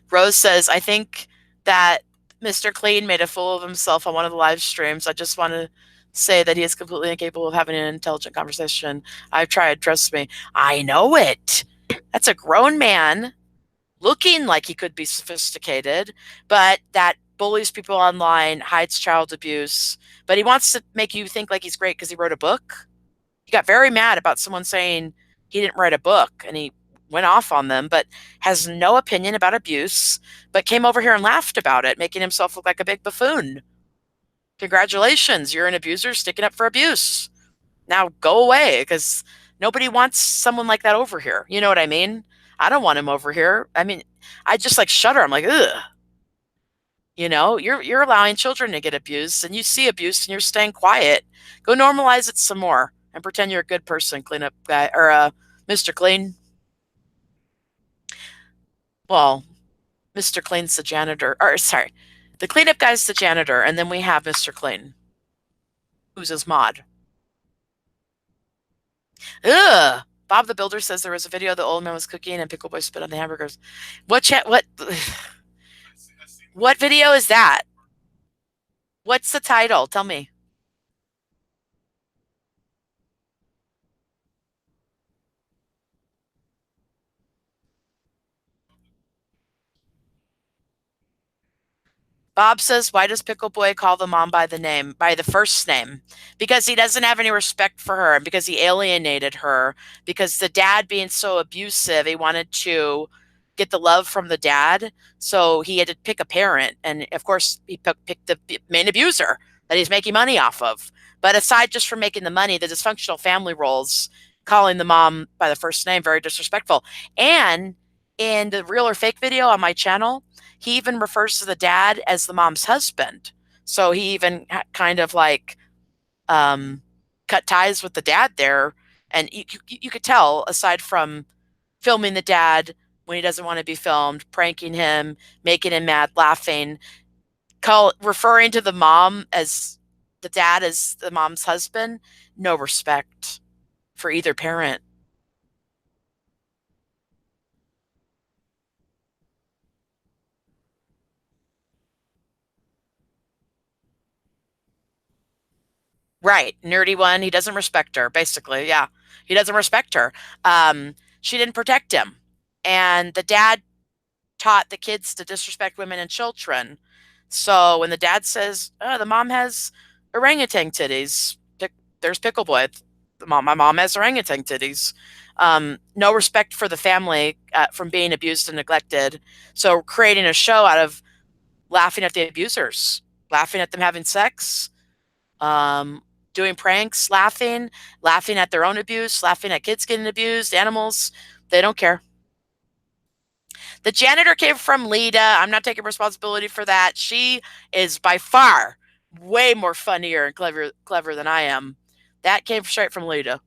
Rose says, I think that Mr. Clean made a fool of himself on one of the live streams. I just want to say that he is completely incapable of having an intelligent conversation. I've tried, trust me. I know it. That's a grown man looking like he could be sophisticated, but that bullies people online, hides child abuse. But he wants to make you think like he's great because he wrote a book. He got very mad about someone saying he didn't write a book, and he went off on them, but has no opinion about abuse, but came over here and laughed about it, making himself look like a big buffoon. Congratulations, you're an abuser sticking up for abuse. Now go away, because nobody wants someone like that over here. You know what I mean? I don't want him over here. I mean, I just like shudder. I'm like, ugh. You know, you're allowing children to get abused, and you see abuse, and you're staying quiet. Go normalize it some more and pretend you're a good person, clean up guy or Mr. Clean. Well, Mr. Clean's the janitor. Or sorry, the cleanup guy's the janitor, and then we have Mr. Clean, who's his mod. Ugh. Bob the Builder says there was a video the old man was cooking and Pickleboy spit on the hamburgers. What what video is that? What's the title? Tell me. Bob says, why does Pickle Boy call the mom by the name, by the first name? Because he doesn't have any respect for her, and because he alienated her, because the dad being so abusive, he wanted to get the love from the dad. So he had to pick a parent. And of course, he picked the main abuser that he's making money off of. But aside just from making the money, the dysfunctional family roles, calling the mom by the first name, very disrespectful. And in the real or fake video on my channel, he even refers to the dad as the mom's husband. So he even kind of like cut ties with the dad there. And you could tell, aside from filming the dad when he doesn't want to be filmed, pranking him, making him mad, laughing, referring to the mom as the dad as the mom's husband, no respect for either parent. Right. Nerdy one. He doesn't respect her, basically. Yeah. He doesn't respect her. She didn't protect him. And the dad taught the kids to disrespect women and children. So when the dad says, oh, the mom has Orangutan titties. There's Pickleboy. My mom has orangutan titties. No respect for the family from being abused and neglected. So creating a show out of laughing at the abusers, laughing at them having sex, um, doing pranks, laughing at their own abuse, laughing at kids getting abused, animals. They don't care. The janitor came from Lita. I'm not taking responsibility for that. She is by far way more funnier and clever than I am. That came straight from Lita.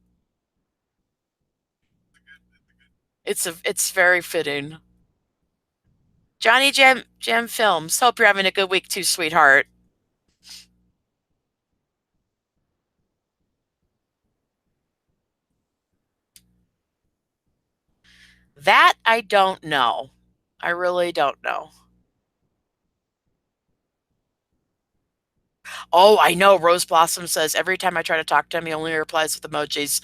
It's very fitting. Johnny Jam Films. Hope you're having a good week too, sweetheart. That I don't know. I really don't know. Oh, I know. Rose Blossom says every time I try to talk to him, he only replies with emojis.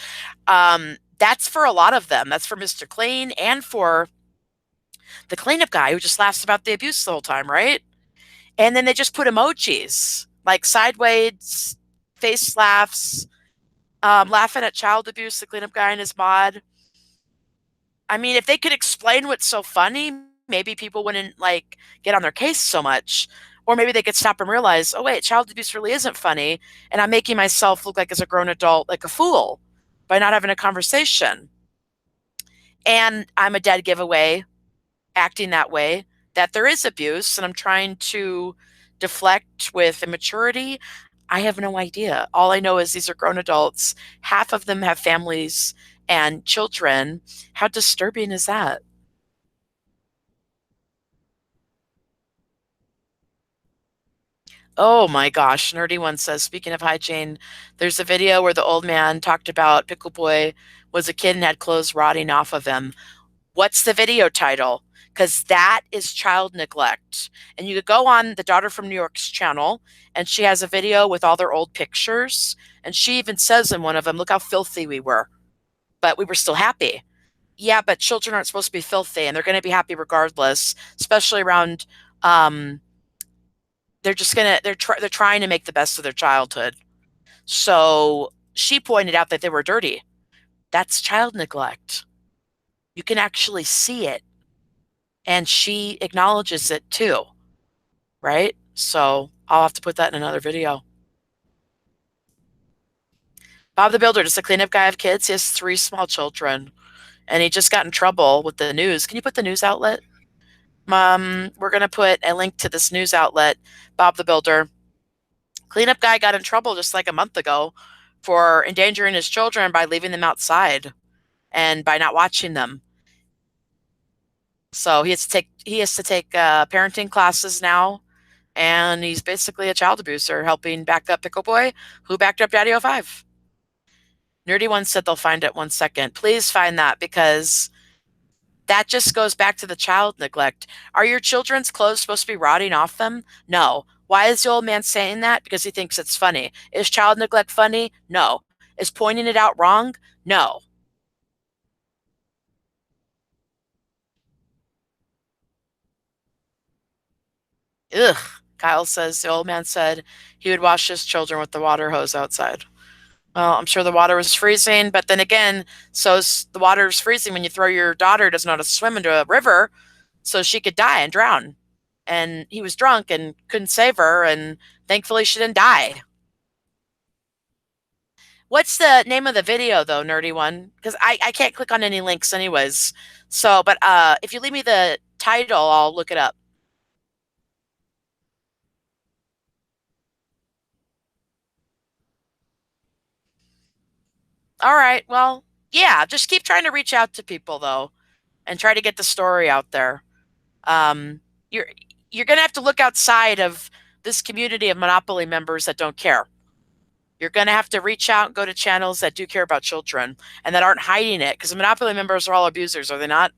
That's for a lot of them. That's for Mr. Clean and for the cleanup guy who just laughs about the abuse the whole time, right? And then they just put emojis like sideways, face laughs, laughing at child abuse, the cleanup guy and his mod. I mean, if they could explain what's so funny, maybe people wouldn't like get on their case so much. Or maybe they could stop and realize, oh wait, child abuse really isn't funny, and I'm making myself look like as a grown adult like a fool by not having a conversation. And I'm a dead giveaway acting that way that there is abuse and I'm trying to deflect with immaturity. I have no idea. All I know is these are grown adults. Half of them have families and children. How disturbing is that? Oh my gosh. Nerdy One says, speaking of hygiene, there's a video where the old man talked about Pickleboy was a kid and had clothes rotting off of him. What's the video title? Because that is child neglect. And you could go on the Daughter from New York's channel, and she has a video with all their old pictures. And she even says in one of them, look how filthy we were, but we were still happy. Yeah, but children aren't supposed to be filthy, and they're going to be happy regardless, especially around. Um, they're just gonna they're trying to make the best of their childhood. So she pointed out that they were dirty. That's child neglect. You can actually see it, and she acknowledges it too, right? So I'll have to put that in another video. Bob the Builder, does the cleanup guy have kids? He has three small children, and he just got in trouble with the news. Can you put the news outlet? We're going to put a link to this news outlet, Bob the Builder. Cleanup guy got in trouble just like a month ago for endangering his children by leaving them outside and by not watching them. So he has to take parenting classes now, and he's basically a child abuser, helping back up Pickleboy, who backed up Daddy 05. Nerdy One said they'll find it 1 second. Please find that because that just goes back to the child neglect. Are your children's clothes supposed to be rotting off them? No. Why is the old man saying that? Because he thinks it's funny. Is child neglect funny? No. Is pointing it out wrong? No. Ugh. Kyle says the old man said he would wash his children with the water hose outside. Well, I'm sure the water was freezing, but then again, the water's freezing when you throw your daughter doesn't know how to swim into a river, so she could die and drown. And he was drunk and couldn't save her, and thankfully she didn't die. What's the name of the video though, nerdy one? Because I can't click on any links anyways. So, but if you leave me the title, I'll look it up. All right. Well, yeah, just keep trying to reach out to people though and try to get the story out there. Um, you're you're gonna have to look outside of this community of Monopoly members that don't care. You're gonna have to reach out and go to channels that do care about children and that aren't hiding it because Monopoly members are all abusers, are they not?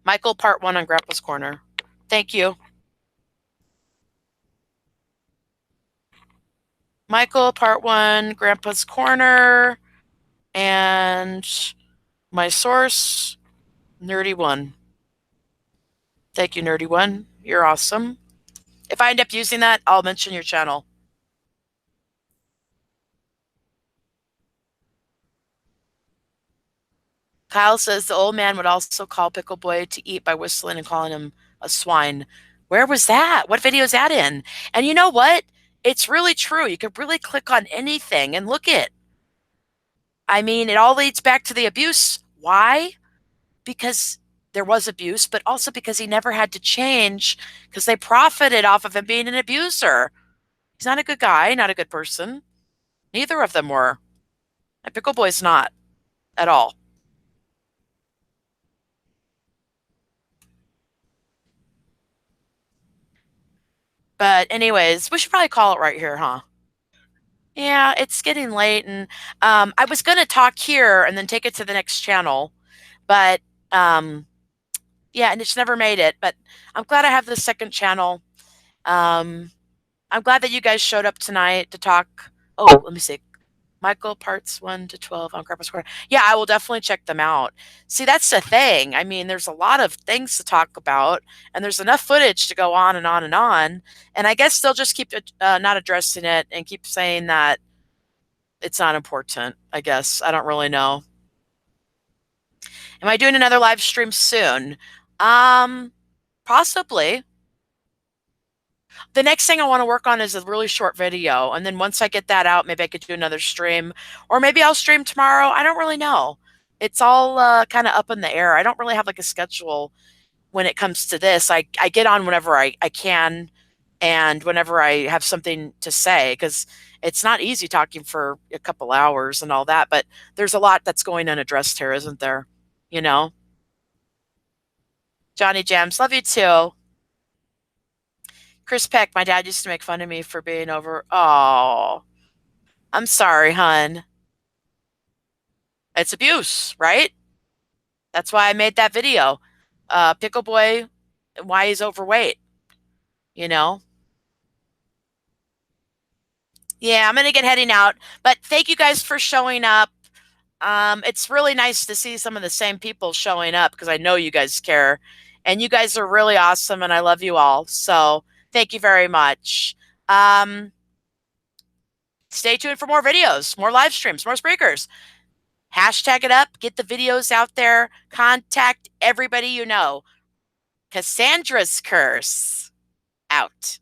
Michael, part one on Grandpa's Corner. Thank you. Michael, part one, Grandpa's Corner, and my source, Nerdy One. Thank you, Nerdy One. You're awesome. If I end up using that, I'll mention your channel. Kyle says the old man would also call Pickleboy to eat by whistling and calling him a swine. Where was that? What video is that in? And you know what? It's really true. You could really click on anything and look it. I mean, it all leads back to the abuse. Why? Because there was abuse, but also because he never had to change because they profited off of him being an abuser. He's not a good guy, not a good person. Neither of them were. And Pickleboy's not at all. But anyways, we should probably call it right here, huh? Yeah, it's getting late, and I was gonna talk here and then take it to the next channel, but um, yeah, and it's never made it. But I'm glad I have the second channel. Um, I'm glad that you guys showed up tonight to talk. Oh, let me see. Michael parts 1 to 12 on Grandpa Square. Yeah, I will definitely check them out. See, that's the thing. I mean, there's a lot of things to talk about, and there's enough footage to go on and on and on. And I guess they'll just keep not addressing it and keep saying that it's not important, I guess. I don't really know. Am I doing another live stream soon? Possibly. The next thing I want to work on is a really short video. And then once I get that out, maybe I could do another stream. Or maybe I'll stream tomorrow. I don't really know. It's all kind of up in the air. I don't really have like a schedule when it comes to this. I get on whenever I can and whenever I have something to say, because it's not easy talking for a couple hours and all that. But there's a lot that's going unaddressed here, isn't there? You know? Johnny Jams, love you too. Chris Peck, my dad used to make fun of me for being over. Oh, I'm sorry, hun. It's abuse, right? That's why I made that video. Pickleboy, why he's overweight, you know? Yeah, I'm going to get heading out. But thank you guys for showing up. It's really nice to see some of the same people showing up because I know you guys care. And you guys are really awesome, and I love you all. So thank you very much. Stay tuned for more videos, more live streams, more speakers. Hashtag it up, get the videos out there, contact everybody you know. Cassandra's Curse out.